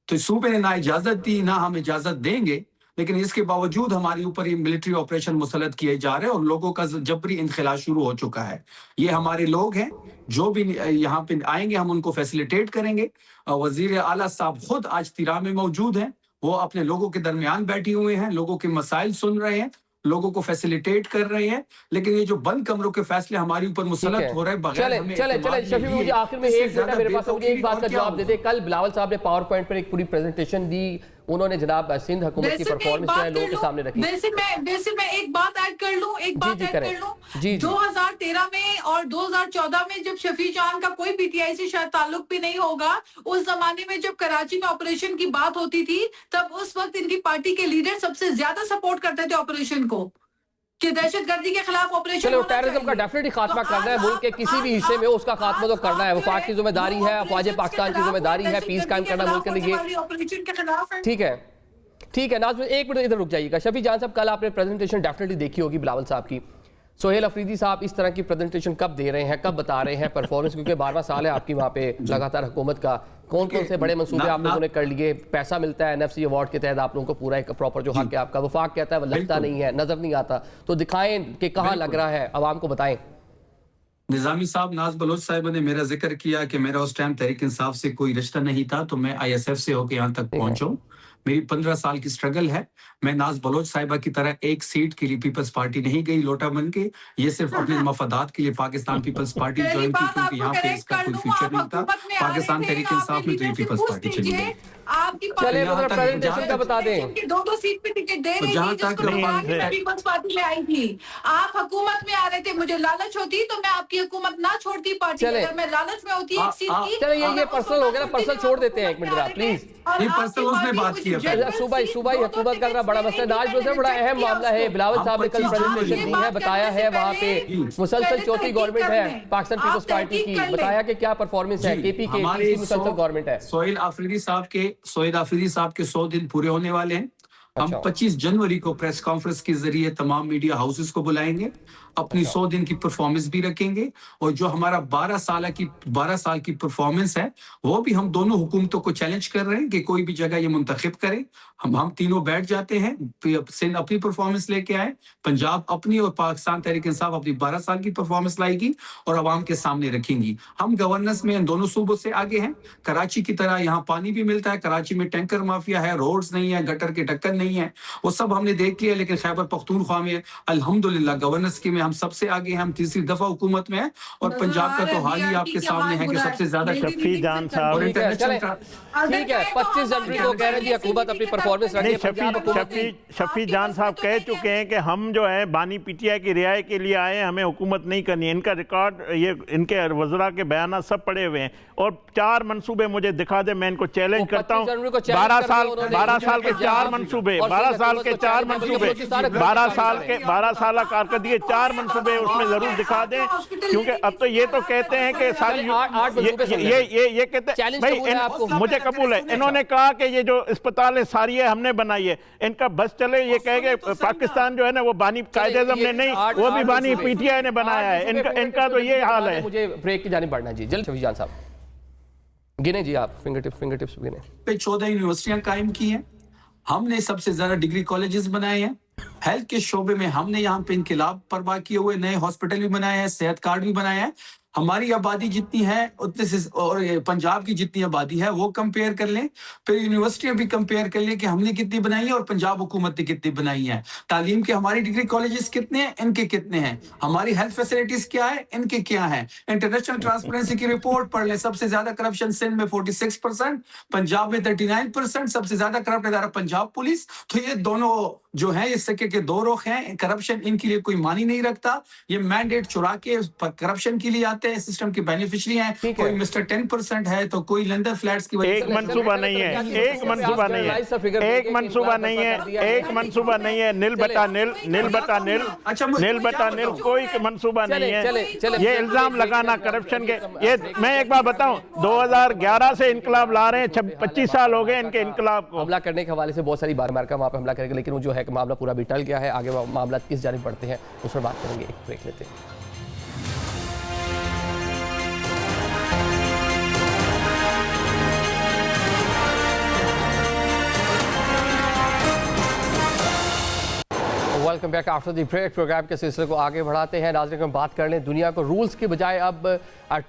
तो सूबे ने ना इजाजत दी, ना हम इजाजत देंगे, लेकिन इसके बावजूद हमारे ऊपर ये मिलिट्री ऑपरेशन मुसलत किए जा रहे हैं और लोगों का जबरी इनखिला शुरू हो चुका है। ये हमारे लोग हैं, जो भी यहाँ पे आएंगे हम उनको फैसिलिटेट करेंगे। वजीर आला साहब खुद आज तिराह में मौजूद हैं, वो अपने लोगों के दरमियान बैठे हुए हैं, लोगों के मसाइल सुन रहे हैं, लोगों को फैसिलिटेट कर रहे हैं। लेकिन ये जो बंद कमरों के फैसले हमारे ऊपर मुसलत हो रहे हैं बगैर चले हमें चले चले शफी, मुझे आखिर में एक मिनट है मेरे पास, मुझे एक बात का जवाब दे दे। कल बिलावल साहब ने पावर पॉइंट पर एक पूरी प्रेजेंटेशन दी, उन्होंने जनाब सिंध हुकूमत की परफॉर्मेंस जो है लोगों के सामने रखी। वैसे मैं एक बात ऐड कर लूं, एक बात ऐड कर लूं। 2013 में और 2014 में जब शफी जान का कोई पीटीआई से शायद ताल्लुक भी नहीं होगा, उस जमाने में जब कराची में ऑपरेशन की बात होती थी, तब उस वक्त इनकी पार्टी के लीडर सबसे ज्यादा सपोर्ट करते थे ऑपरेशन को, कि दहशतगर्दी के खिलाफ ऑपरेशन चलो, टेररिज्म का डेफिनेटली खात्मा करना है, मुल्क के किसी भी हिस्से में उसका खात्मा तो करना है, वफाक की जिम्मेदारी है, अफवाज पाकिस्तान की जिम्मेदारी है, पीस कायम करना मुल्क के लिए। ऑपरेशन के खिलाफ है। ठीक है नाज़, एक मिनट इधर रुक जाइएगा। शफी जान साहब, कल आपने प्रेजेंटेशन डेफिनेटली देखी होगी बिलावल साहब की। सोहेल अफरीदी साहब इस तरह की प्रेजेंटेशन कब दे रहे हैं, कब बता रहे हैं परफॉर्मेंस, क्योंकि 12वां साल है आपकी वहाँ पे लगातार हुकूमत का, कौन कौन से बड़े मंसूबे आप लोगों ने कर लिए, पैसा मिलता है NFC अवार्ड के तहत आप लोगों को पूरा एक प्रॉपर जो हक है आपका, वफाक कहता है वो लगता नहीं है, नजर नहीं आता, तो दिखाएं कि कहाँ लग रहा है, आवाम को बताएं। निजामी साहब, नाज बलोच साहिब ने मेरा जिक्र किया कि मेरा उस टाइम तहरीक इंसाफ से कोई रिश्ता नहीं था, तो मैं ISF से होकर यहाँ तक पहुंचा। मेरी 15 साल की स्ट्रगल है। मैं नाज बलोच साहिबा की तरह एक सीट के लिए पीपल्स पार्टी नहीं गई लोटा बन के, ये सिर्फ अपने मफादात के लिए पाकिस्तान पीपल्स पार्टी ज्वाइन की, क्योंकि यहाँ पे इसका कोई फ्यूचर नहीं था। पाकिस्तान तहरीक इंसाफ में तो ये पीपल्स पार्टी चली गई। आपकी चले प्रेजेंटेशन का बता दें, 2 सीट पे टिकट दे रही जहाँ थी, जिसको तक पीपल्स पार्टी में आई थी। आप हुकूमत में आ रहे थे, मुझे लालच होती तो मैं आपकी हुकूमत ना छोड़ती पार्टी, अगर मैं लालच में होती एक सीट की। चले ये पर्सनल हो गया ना, पर्सनल छोड़ देते हैं, एक मिनट जरा प्लीज। ये पर्सनल उसने बात की है, सूबाई हुकूमत का बड़ा मसला नाज में बड़ा अहम मामला है। बिलावल साहब ने कल प्रेजेंटेशन दी है, बताया है वहाँ पे मुसलसल चौथी गवर्नमेंट है पाकिस्तान पीपल्स पार्टी की, बताया कि क्या परफॉर्मेंस है, केपी के मुसलसल गवर्नमेंट है। सोहेल आफरीदी साहब के 100 दिन पूरे होने वाले हैं। हम 25 जनवरी को प्रेस कॉन्फ्रेंस के जरिए तमाम मीडिया हाउसेस को बुलाएंगे, अपनी 100 दिन की परफॉर्मेंस भी रखेंगे, और जो हमारा 12 साल की परफॉर्मेंस है वो भी हम दोनों हुकूमतों को चैलेंज कर रहे हैं कि कोई भी जगह ये मुंतखब करें। हम तीनों बैठ जाते हैं, सिंध अपनी परफॉर्मेंस लेके आए, पंजाब अपनी, और पाकिस्तान तहरीक इंसाफ अपनी 12 साल की परफॉर्मेंस लाएगी और आवाम के सामने रखेंगी। हम गवर्नेंस में इन दोनों सूबों से आगे हैं। कराची की तरह यहाँ पानी भी मिलता है, कराची में टैंकर माफिया है, रोड्स नहीं है, गटर के ढक्कन नहीं है, वो सब हमने देख लिया। लेकिन खैबर पख्तूनख्वा में अल्हम्दुलिल्लाह गवर्नेंस के में हम सबसे आगे हैं, हम तीसरी दफा हुकूमत में हैं, और पंजाब का तो हाल ही आपके सामने है कि सबसे ज्यादा शफी जान साहब, ठीक है, चलें, ठीक है, 25 जनवरी को कह रहे हैं जी हुकूमत अपनी परफॉर्मेंस रखे। शफी जान साहब कह चुके हैं कि हम जो है बानी पीटीआई की रिहाई के लिए आए हैं, हमें हुकूमत नहीं करनी है। इनका रिकॉर्ड, ये इनके वज़रा के बयान सब पड़े हुए हैं, और 4 मंसूबे मुझे दिखा दे, मैं इनको चैलेंज करता हूँ। 12 साल के 4 मंसूबे, 12 साल के 4 मंसूबे, 12 साल कारकर्दगी 4 मंसूबे उसमें जरूर दिखा दें, क्योंकि अब तो ये तो कहते हैं कि सारी ये कहते हैं भाई मुझे कबूल है, इन्होंने कहा कि ये जो अस्पताल है सारी है हमने बनाई है, इनका बस चले, ये कहेंगे पाकिस्तान जो है ना वो बानी कायदे-ए-आज़म ने नहीं, वो भी बानी पीटीआई ने बनाया है। इनका तो ये हाल है। मुझे ब्रेक की जानिब बढ़ना जी, जल्द शफी जान साहब गिने जी, आप फिंगर टिप्स गिने। 14 यूनिवर्सिटियां कायम की हैं, हमने सबसे ज्यादा डिग्री कॉलेजेस बनाए हैं, हेल्थ के शोबे में हमने यहाँ पे इनकलाब परवाह किए हुए नए हॉस्पिटल भी बनाए हैं, सेहत कार्ड भी बनाए हैं। हमारी आबादी जितनी है उतने से, और पंजाब की जितनी आबादी है वो कंपेयर कर लें, फिर यूनिवर्सिटियां भी कंपेयर कर लें कि हमने कितनी बनाई है और पंजाब हुकूमत ने कितनी बनाई है। तालीम के हमारी डिग्री कॉलेजेस कितने हैं, इनके कितने हैं, हमारी हेल्थ फैसिलिटीज क्या है, इनके क्या है। इंटरनेशनल ट्रांसपेरेंसी की रिपोर्ट पढ़ लें, सबसे ज्यादा करप्शन सिंध में 46%, पंजाब में 39%, सबसे ज्यादा करप्ट इदारा पंजाब पुलिस। तो ये दोनों जो है इस सिक्के के दो रुख हैं। करप्शन इनके लिए कोई मानी नहीं रखता, ये मैंडेट चुरा के करप्शन के लिए आते हैं, सिस्टम के बेनिफिशियरी हैं। कोई मिस्टर 10% है तो कोई लंदन फ्लैट्स की वजह से एक मंसूबा नहीं है, एक मंसूबा नहीं है, एक मंसूबा नहीं है, एक मंसूबा नहीं है, नील बटा नील, नील बटा नील, नील बटा नील, कोई मंसूबा नहीं है। ये इल्जाम लगाना करप्शन के, ये मैं एक बार बताऊं, 2011 से इनकलाब ला रहे हैं, 25 साल हो गए इनके इनकलाब को। हमला करने के हवाले से बहुत सारी बार अमेरिका वहाँ पे हमला करेगा, लेकिन वो जो है कि मामला पूरा भी टल गया है। आगे मामला किस जानिब बढ़ते हैं उस पर बात करेंगे, एक ब्रेक लेते हैं। Welcome back after the break. Programme के सिलसिले को आगे बढ़ाते हैं। नाज़रीन, हम बात कर लें दुनिया को रूल्स की बजाय अब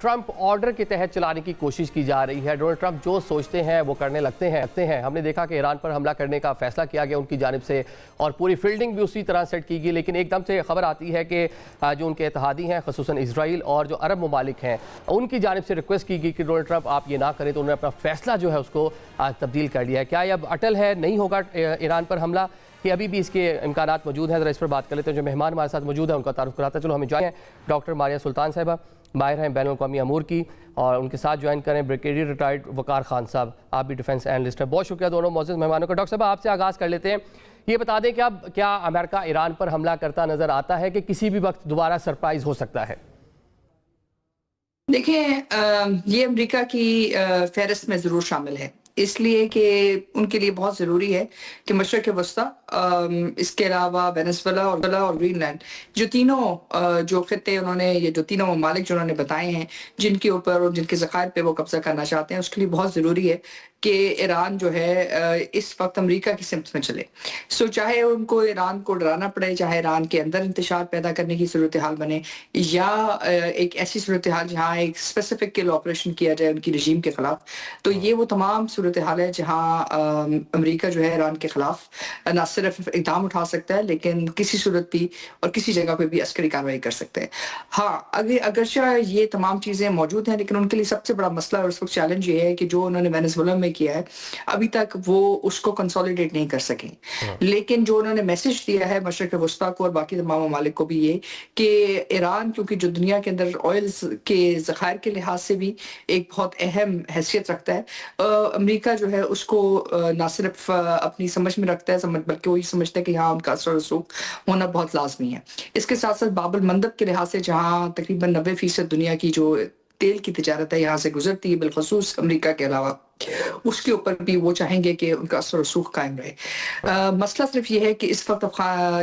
ट्रंप ऑर्डर के तहत चलाने की कोशिश की जा रही है। डोनाल्ड ट्रंप जो सोचते हैं वो करने लगते हैं। हमने देखा कि ईरान पर हमला करने का फैसला किया गया उनकी जानिब से, और पूरी फील्डिंग भी उसी तरह सेट की गई, लेकिन एकदम से खबर आती है कि जो उनके इत्तेहादी हैं, ख़ुसूसन इसराइल और जो अरब ममालिक हैं, उनकी जानिब से रिक्वेस्ट की गई कि डोनाल्ड ट्रंप आप ये ना करें, तो उन्होंने अपना फैसला जो है उसको तब्दील कर लिया है। क्या ये अब अटल है, नहीं होगा ईरान पर हमला, कि अभी भी इसके इम्कानात मौजूद हैं? ज़रा इस पर बात कर लेते हैं। जो मेहमान हमारे साथ मौजूद है उनका तारुफ कराता है। चलो हमें ज्वाइन हैं डॉक्टर मारिया सुल्तान साहिबा, माहिर हैं बैनुल अक़वामी अमूर की, और उनके साथ ज्वाइन करें ब्रिगेडियर रिटायर्ड वकार खान साहब, आप भी डिफेंस एनालिस्ट हैं। बहुत शुक्रिया दोनों मौजूद मेहमानों का। डॉक्टर साहब, आपसे आगाज़ कर लेते हैं, ये बता दें कि अब क्या अमेरिका ईरान पर हमला करता नज़र आता है कि किसी भी वक्त दोबारा सरप्राइज़ हो सकता है? देखें, ये अमेरिका की फहरिस्त में ज़रूर शामिल है, इसलिए कि उनके लिए बहुत ज़रूरी है कि मशरक़ वस्ता, इसके अलावा वेनेज़ुएला और ग्रीनलैंड, जो तीनों जो खित्ते उन्होंने, ये जो तीनों ममालिक जो उन्होंने बताए हैं, जिनके ऊपर और जिनके ज़खायर पे वो कब्ज़ा करना चाहते हैं, उसके लिए बहुत ज़रूरी है कि ईरान जो है इस वक्त अमेरिका की सिमत में चले। सो चाहे उनको ईरान को डराना पड़े, चाहे ईरान के अंदर इंतशार पैदा करने की सूरत हाल बने, या एक ऐसी सूरत हाल जहाँ एक स्पेसिफिक किल ऑपरेशन किया जाए उनकी रजीम के ख़िलाफ़, तो ये वो तमाम सूरत हाल है जहाँ अमेरिका जो है ईरान के ख़िलाफ़ न सिर्फ इक़दाम उठा सकता है, लेकिन किसी सूरत भी और किसी जगह पे भी अस्करी कार्रवाई कर सकते हैं। हाँ, अगरचा ये तमाम चीज़ें मौजूद हैं, लेकिन उनके लिए सबसे बड़ा मसला और उस वक्त चैलेंज ये है कि जो उन्होंने वेनेज़ुएला में किया है, अभी तक वो उसको कंसोलिडेट नहीं कर सके। लेकिन जो उन्होंने मैसेज दिया है मशरक़ वस्ता को और बाकी तमाम ममालिक को भी, ये कि ईरान क्योंकि जो दुनिया के अंदर ऑयल के ज़खायर के लिहाज से भी एक बहुत अहम हैसियत रखता है, अमेरिका जो है उसको ना सिर्फ अपनी समझ में रखता है, बल्कि वही समझता है कि यहाँ उनका असर रसूख होना बहुत लाजमी है। इसके साथ साथ बाब अल मंदब के लिहाज से, जहाँ तकरीबन 90% दुनिया की जो तेल की तिजारत है यहाँ से गुजरती है, बिलखसूस अमेरिका के अलावा, उसके ऊपर भी वो चाहेंगे कि उनका असर रसूख कायम रहे। मसला सिर्फ ये है कि इस वक्त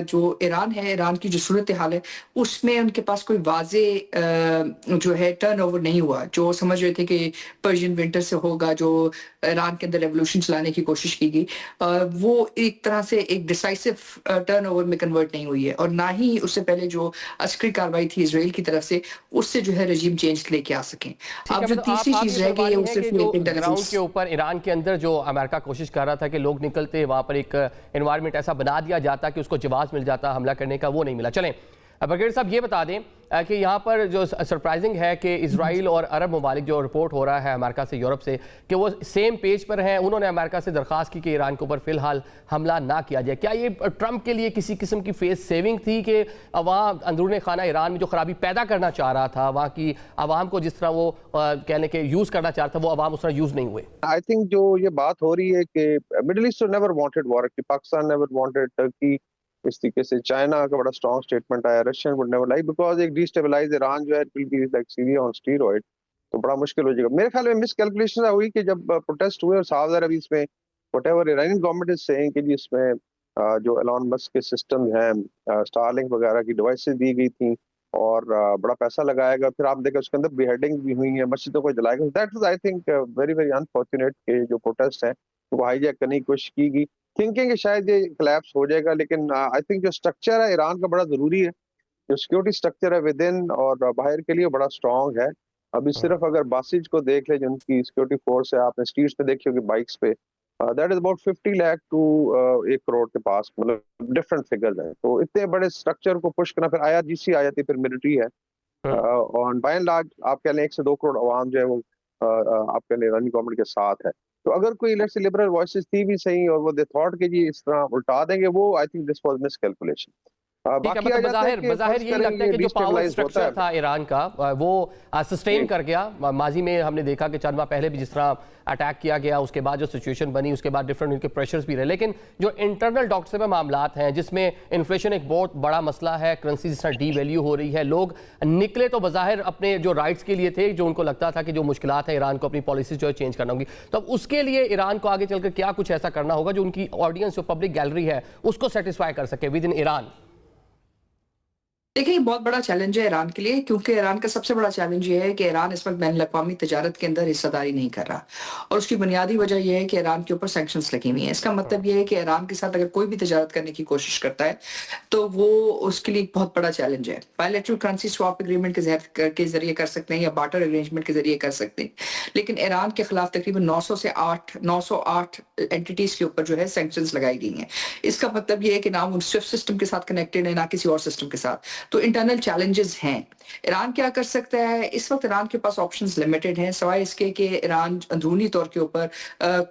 जो ईरान है, ईरान की जो सूरत हाल है, उसमें उनके पास कोई वाजे जो है टर्न ओवर नहीं हुआ। जो समझ रहे थे कि पर्शियन विंटर से होगा, जो ईरान के अंदर रेवोल्यूशन चलाने की कोशिश की गई, वो एक तरह से एक डिसाइसिव टर्न ओवर में कन्वर्ट नहीं हुई है, और ना ही उससे पहले जो अस्करी कार्रवाई थी इसराइल की तरफ से, उससे जो है रजीम चेंज लेके आ सकें। अब जो तीसरी चीज रह गई है वो सिर्फ ऊपर ईरान के अंदर जो अमेरिका कोशिश कर रहा था कि लोग निकलते वहाँ पर एक एनवायरनमेंट ऐसा बना दिया जाता कि उसको जवाब मिल जाता हमला करने का, वो नहीं मिला। चलें بغیر صاحب یہ بتا دیں کہ یہاں پر جو سرپرائزنگ ہے کہ اسرائیل اور عرب ممالک جو رپورٹ ہو رہا ہے امریکہ سے یورپ سے کہ وہ سیم پیج پر ہیں. انہوں نے امریکہ سے درخواست کی کہ ایران کے اوپر فی الحال حملہ نہ کیا جائے. کیا یہ ٹرمپ کے لیے کسی قسم کی فیس سیونگ تھی کہ وہاں اندرون خانہ ایران میں جو خرابی پیدا کرنا چاہ رہا تھا, وہاں کی عوام کو جس طرح وہ کہنے کے یوز کرنا چاہ رہا تھا, وہ عوام اس طرح یوز نہیں ہوئے؟ I think جو یہ بات ہو رہی ہے کہ Middle East never wanted war, کہ پاکستان never wanted Turkey, اس طریقے سے چائنا کا بڑا اسٹرانگ اسٹیٹمنٹ آیا, Russian would never like, because ایک ڈی اسٹیبلائز ایران جو ہے it will be like Syria on steroid, تو بڑا مشکل ہو جائے گا. میرے خیال میں مس کیلکولیشن ہوئی کہ جب پروٹیسٹ ہوئے اور صاف ظاہر ابھی اس میں وٹ ایور ایرانی گورنمنٹ از سیئنگ کہ جی اس میں جو ایلون مسک کے سسٹم ہیں, اسٹارلنگ وغیرہ کی ڈیوائسز دی گئی تھیں اور بڑا پیسہ لگایا گا, پھر آپ دیکھیں اس کے اندر بی ہیڈنگ بھی ہوئی ہیں, مسجدوں کو جلایا گیا. That is I think very very unfortunate کہ جو پروٹیسٹ ہیں وہ ہائی جیک کرنے کی کوشش کی گئی, تھنکنگ کہ شاید یہ کلیپس ہو جائے گا. لیکن آئی تھنک جو اسٹرکچر ہے ایران کا بڑا ضروری ہے, جو سیکورٹی اسٹرکچر ہے ود ان اور باہر کے لیے بڑا اسٹرانگ ہے. ابھی صرف اگر باسج کو دیکھ لیں جن کی سیکورٹی فورس ہے, آپ نے اسٹریٹس پہ دیکھی ہوگی بائکس پہ, that is about 50 lakh to 1 crore کے پاس, مطلب ڈفرنٹ فگرز ہیں. تو اتنے بڑے اسٹرکچر کو پش کرنا, پھر IRGC آ جاتی, پھر ملٹری ہے, اور بائی اینڈ لارج آپ کہہ لیں 1 سے 2 کروڑ عوام جو ہے وہ آپ کہہ لیں ایرانی گورنمنٹ کے ساتھ ہے. تو اگر کوئی لیٹس لبرل وائسز تھی بھی صحیح اور وہ دے تھاٹ کہ جی اس طرح الٹا دیں گے, وہ I think this was miss calculation. بظاہر یہ لگتا ہے کہ جو پاور سٹرکچر تھا ایران کا وہ سسٹین کر گیا. ماضی میں ہم نے دیکھا کہ چند ماہ پہلے بھی جس طرح اٹیک کیا گیا, اس کے بعد جو سچویشن بنی, اس کے بعد ڈفرنٹ ان کے پریشرز بھی رہے, لیکن جو انٹرنل ڈاکٹر میں معاملات ہیں جس میں انفلیشن ایک بہت بڑا مسئلہ ہے, کرنسی جس طرح ڈی ویلیو ہو رہی ہے, لوگ نکلے تو بظاہر اپنے جو رائٹس کے لیے تھے, جو ان کو لگتا تھا کہ جو مشکلات ہیں ایران کو اپنی پالیسیز جو ہے چینج کرنا ہوگی, تو اب اس کے لیے ایران کو آگے چل کر کیا کچھ ایسا کرنا ہوگا جو ان کی آڈینس, جو پبلک گیلری ہے, اس کو سیٹسفائی کر سکے ود ان ایران؟ دیکھیں یہ بہت بڑا چیلنج ہے ایران کے لیے, کیونکہ ایران کا سب سے بڑا چیلنج یہ ہے کہ ایران اس وقت بین الاقوامی تجارت کے اندر حصہ داری نہیں کر رہا, اور اس کی بنیادی وجہ یہ ہے کہ ایران کے اوپر سینکشنز لگی ہوئی ہیں. اس کا مطلب یہ ہے کہ ایران کے ساتھ اگر کوئی بھی تجارت کرنے کی کوشش کرتا ہے تو وہ اس کے لیے ایک بہت بڑا چیلنج ہے. بائیلیٹرل کرنسی سواپ اگریمنٹ کے ذریعے کر سکتے ہیں یا بارٹر ارینجمنٹ کے ذریعے کر سکتے ہیں, لیکن ایران کے خلاف تقریباً 908 اینٹیٹیز کے اوپر جو ہے سینکشنز لگائی گئی ہیں. اس کا مطلب یہ ہے کہ نہ وہ سوئفٹ سسٹم کے ساتھ کنیکٹڈ ہے, نہ کسی اور سسٹم کے ساتھ. تو انٹرنل چیلنجز ہیں. ایران کیا کر سکتا ہے اس وقت؟ ایران کے پاس آپشنز لمیٹڈ ہیں, سوائے اس کے کہ ایران اندرونی طور کے اوپر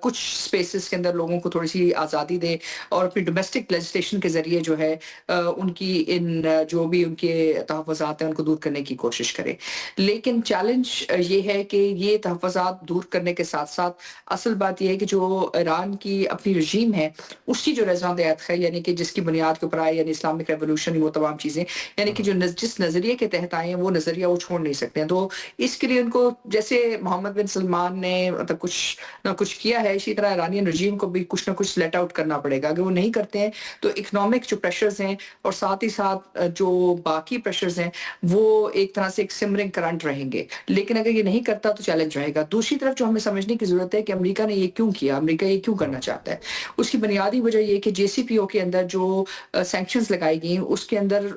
کچھ سپیسز کے اندر لوگوں کو تھوڑی سی آزادی دے اور اپنی ڈومیسٹک لیجسلیشن کے ذریعے جو ہے ان کی ان جو بھی ان کے تحفظات ہیں ان کو دور کرنے کی کوشش کرے. لیکن چیلنج یہ ہے کہ یہ تحفظات دور کرنے کے ساتھ ساتھ اصل بات یہ ہے کہ جو ایران کی اپنی رژیم ہے اس کی جو رضا دیات ہے, یعنی کہ جس کی بنیاد کے اوپر آئے, یعنی اسلامک ریولوشن, وہ تمام چیزیں, یعنی کہ جو جس نظریے کے تحت آئے ہیں وہ نظریہ وہ چھوڑ نہیں سکتے ہیں. تو اس کے لیے ان کو جیسے محمد بن سلمان نے مطلب کچھ نہ کچھ کیا ہے, اسی طرح ایرانین رجیم کو بھی کچھ نہ کچھ لیٹ آؤٹ کرنا پڑے گا. اگر وہ نہیں کرتے ہیں تو اکنامک جو پریشرز ہیں اور ساتھ ہی ساتھ جو باقی پریشرز ہیں وہ ایک طرح سے ایک سمرنگ کرنٹ رہیں گے. لیکن اگر یہ نہیں کرتا تو چیلنج رہے گا. دوسری طرف جو ہمیں سمجھنے کی ضرورت ہے کہ امریکہ نے یہ کیوں کیا, امریکہ یہ کیوں کرنا چاہتا ہے. اس کی بنیادی وجہ یہ کہ JCPOA کے اندر جو سینکشنز لگائی گئی اس کے اندر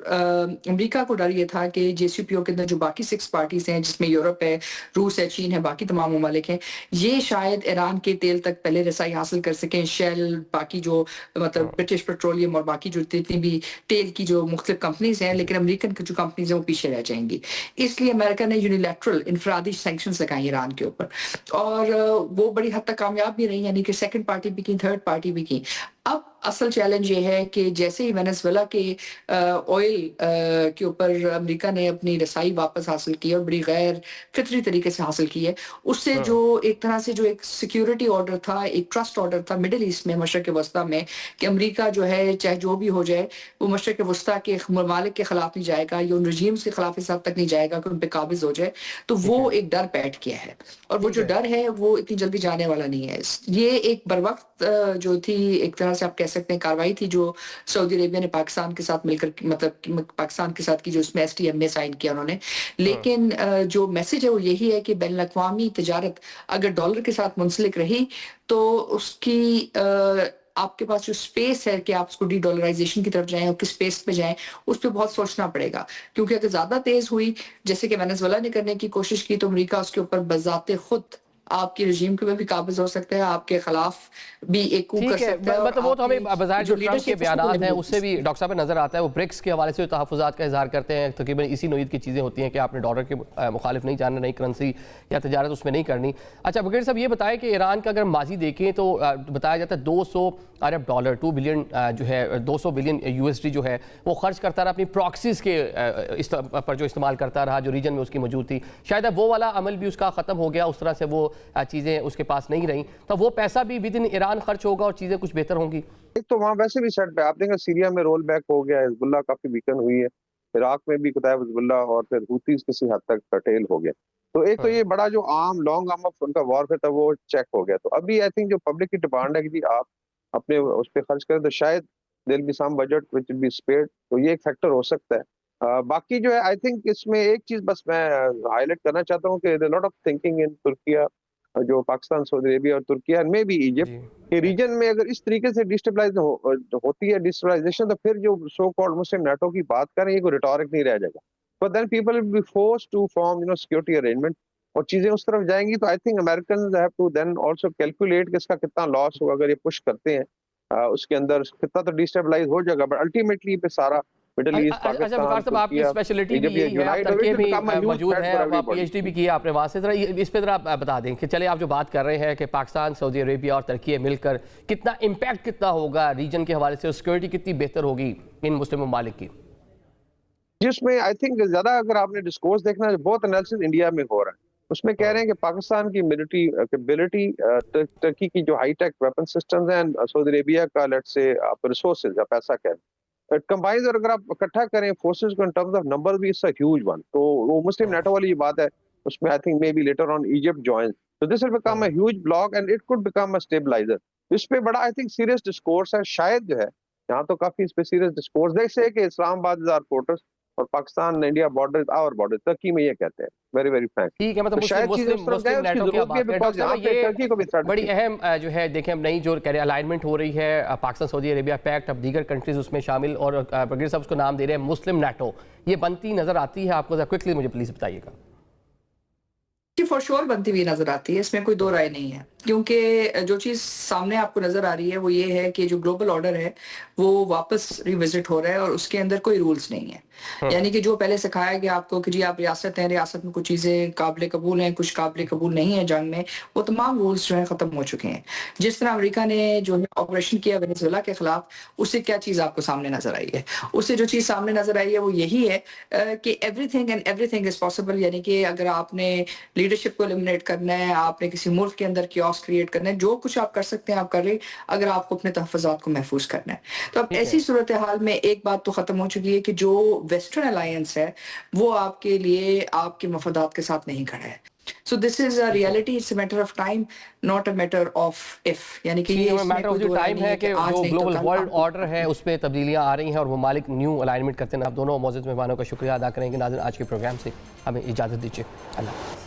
امریکہ کو ڈر یہ تھا کہ JCPOA کے اندر جو باقی 6 پارٹیز ہیں جس میں یورپ ہے, روس ہے, چین ہے, باقی تمام ممالک ہیں, یہ شاید ایران کے تیل تک پہلے رسائی حاصل کر سکیں. شیل, باقی جو مطلب برٹش پیٹرولیم اور باقی جو جتنی بھی تیل کی جو مختلف کمپنیز ہیں, لیکن امریکن کی جو کمپنیز ہیں وہ پیچھے رہ جائیں گی. اس لیے امریکہ نے یونیلیٹرل انفرادی سینکشنز لگائیں ایران کے اوپر, اور وہ بڑی حد تک کامیاب بھی رہی, یعنی کہ سیکنڈ پارٹی بھی کی, تھرڈ پارٹی بھی کی. اب اصل چیلنج یہ ہے کہ جیسے ہی وینزویلا کے آئل کے اوپر امریکہ نے اپنی رسائی واپس حاصل کی اور بڑی غیر فطری طریقے سے حاصل کی ہے, اس سے جو ایک طرح سے جو ایک سیکیورٹی آرڈر تھا, ایک ٹرسٹ آرڈر تھا مڈل ایسٹ میں, مشرق وسطیٰ میں, کہ امریکہ جو ہے چاہے جو بھی ہو جائے وہ مشرق وسطیٰ کے ممالک کے خلاف نہیں جائے گا, یا ان رجیمز کے خلاف اس حد تک نہیں جائے گا کہ ان پہ قابض ہو جائے. تو وہ ایک ڈر بیٹھ گیا ہے, اور وہ جو ڈر ہے وہ اتنی جلدی جانے والا نہیں ہے. یہ ایک بروقت جو تھی ایک طرح سے آپ کہہ سکتے ہیں کاروائی تھی جو سعودی عربیہ نے پاکستان کے ساتھ مل کر مطلب پاکستان کے ساتھ کی, جو اس میں STM سائن کیا انہوں نے. لیکن جو میسج ہے وہ یہی ہے کہ بین الاقوامی تجارت اگر ڈالر کے ساتھ منسلک رہی تو اس کی آپ کے پاس جو سپیس ہے کہ آپ اس کو ڈی ڈالرائزیشن کی طرف جائیں اور کس سپیس پہ جائیں, اس پہ بہت سوچنا پڑے گا. کیونکہ اگر زیادہ تیز ہوئی جیسے کہ وینزویلا نے کرنے کی کوشش کی تو امریکہ اس کے اوپر بذات خود آپ کی رجیم کے بھی قابض ہو سکتا ہے, آپ کے خلاف بھی ایک کو کر ٹھیک ہے, سکتا ہے. مطلب وہ تو ہمیں بظاہر جو ٹرمپ کے بیانات ہیں اس سے بھی ڈاکٹر صاحب نظر آتا ہے, وہ برکس کے حوالے سے تحفظات کا اظہار کرتے ہیں, تقریباً اسی نوعیت کی چیزیں ہوتی ہیں کہ آپ نے ڈالر کے مخالف نہیں جاننا, نئی کرنسی یا تجارت اس میں نہیں کرنی. اچھا بغیر صاحب یہ بتائیں کہ ایران کا اگر ماضی دیکھیں تو بتایا جاتا ہے 200 ارب ڈالر 2 بلین جو ہے 200 بلین USD جو ہے وہ خرچ کرتا رہا اپنی پراکسیز کے پر جو استعمال کرتا رہا جو ریجن میں اس کی موجود تھی. شاید اب وہ والا عمل بھی اس کا ختم ہو گیا, اس طرح سے وہ چیزیں اس کے پاس نہیں رہیں, تو وہ پیسہ بھی ود ان ایران خرچ ہوگا اور چیزیں کچھ بہتر ہوں گی. ایک تو وہاں ویسے بھی سیٹ پہ آپ دیکھیں سیریا میں رول بیک ہو گیا, حزب اللہ کافی ویکن ہوئی ہے, عراق میں بھی کتاب حزب اللہ اور پھر حوثیز کسی حد تک کرٹیل ہو گیا. تو ایک تو یہ بڑا جو عام لانگ آرم آف ان کا وار پہ تھا وہ چیک ہو گیا. تو ابھی آئی تھنک جو پبلک کی ڈیمانڈ ہے کہ آپ اپنے اس پہ خرچ کریں تو شاید دل بی سم بجٹ وچ بی اسپیئرڈ, تو یہ ایک فیکٹر ہو سکتا ہے. باقی جو ہے آئی تھنک اس میں ایک چیز بس میں ہائی لائٹ کرنا چاہتا ہوں کہ lot of thinking in Türkiye, جو پاکستان, سعودی عربیہ اور ترکیہ میں بھی ایجپٹ کے ریجن میں اگر اس طریقے سے ڈسٹیبلائز ہوتی ہے ڈسٹیبلائزیشن, تو پھر جو سو کالڈ مسلم نیٹو کی بات کریں یہ کوئی ریٹورک نہیں رہ جائے گا. But then people will be forced to form security arrangement, اور چیزیں اس طرف جائیں گی. تو I think Americans have to then also calculate کہ اس کا کتنا لاس ہوگا اگر یہ پش کرتے ہیں اس کے اندر, کتنا تو ڈسٹیبلائز ہو جائے گا, بٹ الٹیمیٹلی پہ سارا مڈل ایسٹ, اچھا وقار صاحب آپ کی اسپیشلٹی بھی یہی ہے, آپ ترکیہ بھی موجود ہیں, آپ PhD بھی کیا آپ نے وہاں سے, ذرا اس پہ ذرا بتا دیں کہ چلے آپ جو بات کر رہے ہیں کہ پاکستان, سعودی عربیہ اور ترکیہ مل کر کتنا امپیکٹ کتنا ہوگا ریجن کے حوالے سے, اور سیکورٹی کتنی بہتر ہوگی ان مسلم ممالک کی, جس میں آئی تھنک زیادہ اگر آپ نے ڈسکورس دیکھنا ہے, بہت انالیسس انڈیا میں ہو رہا ہے, اس میں کہہ رہے ہیں کہ پاکستان کی ملٹری کیپیبلٹی, ترکی کی جو ہائی ٹیک ویپن سسٹمز ہیں, سعودی عربیہ کا لیٹ سے آپ ریسورسز یا پیسہ کہہ رہے ہیں, کمبائنز, اور اگر آپ اکٹھا کریں فورسز کو ان ٹرمز آف نمبر بھی, اٹس اے ہیوج ون. تو وہ مسلم نیٹو والی یہ بات ہے, اس میں I think maybe later on Egypt joins, so this will become a huge block and it could become a stabilizer. اس پہ بڑا آئی تھنک سیریس ڈسکورس ہے, شاید جو ہے یہاں تو کافی اس پہ سیریس ڈسکورس دیکھ سے کہ اسلام آباد از آور فورٹرس اور پاکستان انڈیا بارڈر از آور بارڈر, ترکی میں یہ کہتے ہیں ویری ویری فرینک. ٹھیک ہے, مطلب مسلم نیٹو کی بات ہے ڈاکٹر صاحب, یہ بڑی اہم جو ہے دیکھیں اب نئی جو الائنمنٹ ہو رہی ہے پاکستان سعودی عربیہ پیکٹ, اب دیگر کنٹریز اس میں شامل, اور بغیر صاحب اس کو نام دے رہے ہیں مسلم نیٹو, یہ بنتی نظر آتی ہے آپ کو؟ ذرا کوئکلی مجھے پلیز بتائیے گا. فور شور بنتی ہوئی نظر آتی ہے, اس میں کوئی دو رائے نہیں ہے, کیونکہ جو چیز سامنے آپ کو نظر آ رہی ہے وہ یہ ہے کہ جو گلوبل آرڈر ہے وہ واپس ریوزٹ ہو رہا ہے, اور اس کے اندر کوئی رولز نہیں ہے. یعنی کہ جو پہلے سکھایا گیا آپ کو کہ جی آپ ریاست ہیں, ریاست میں کچھ چیزیں قابل قبول ہیں, کچھ قابل قبول نہیں ہیں جنگ میں, وہ تمام رولز جو ہیں ختم ہو چکے ہیں. جس طرح امریکہ نے جو ہے آپریشن کیا وینیزویلا کے خلاف, اس سے کیا چیز آپ کو سامنے نظر آئی ہے؟ اس سے جو چیز سامنے نظر آئی ہے وہ یہی ہے کہ every thing and every thing is possible. یعنی کہ اگر آپ نے لیڈرشپ کو ایلیمنیٹ کرنا ہے, آپ نے کسی ملک کے اندر کیوس کریٹ کرنا ہے, جو کچھ آپ کر سکتے ہیں آپ کر رہے, اگر آپ کو اپنے تحفظات کو محفوظ کرنا ہے. تو اب ایسی صورتحال میں ایک بات تو ختم ہو چکی ہے کہ جو ویسٹرن الائنس ہے وہ آپ کے لیے آپ کے مفادات کے ساتھ نہیں کھڑا ہے. So this is a reality, it's a matter of time, not a matter of if. یعنی کہ یہ میٹر آف ٹائم ہے کہ جو گلوبل ورلڈ آرڈر ہے اس پہ تبدیلیاں آ رہی ہیں اور ممالک نیو الائنمنٹ کرتے ہیں. آپ دونوں معزز مہمانوں کا شکریہ ادا کریں گے. ناظرین آج کے پروگرام سے ہمیں اجازت دیجیے, اللہ حافظ.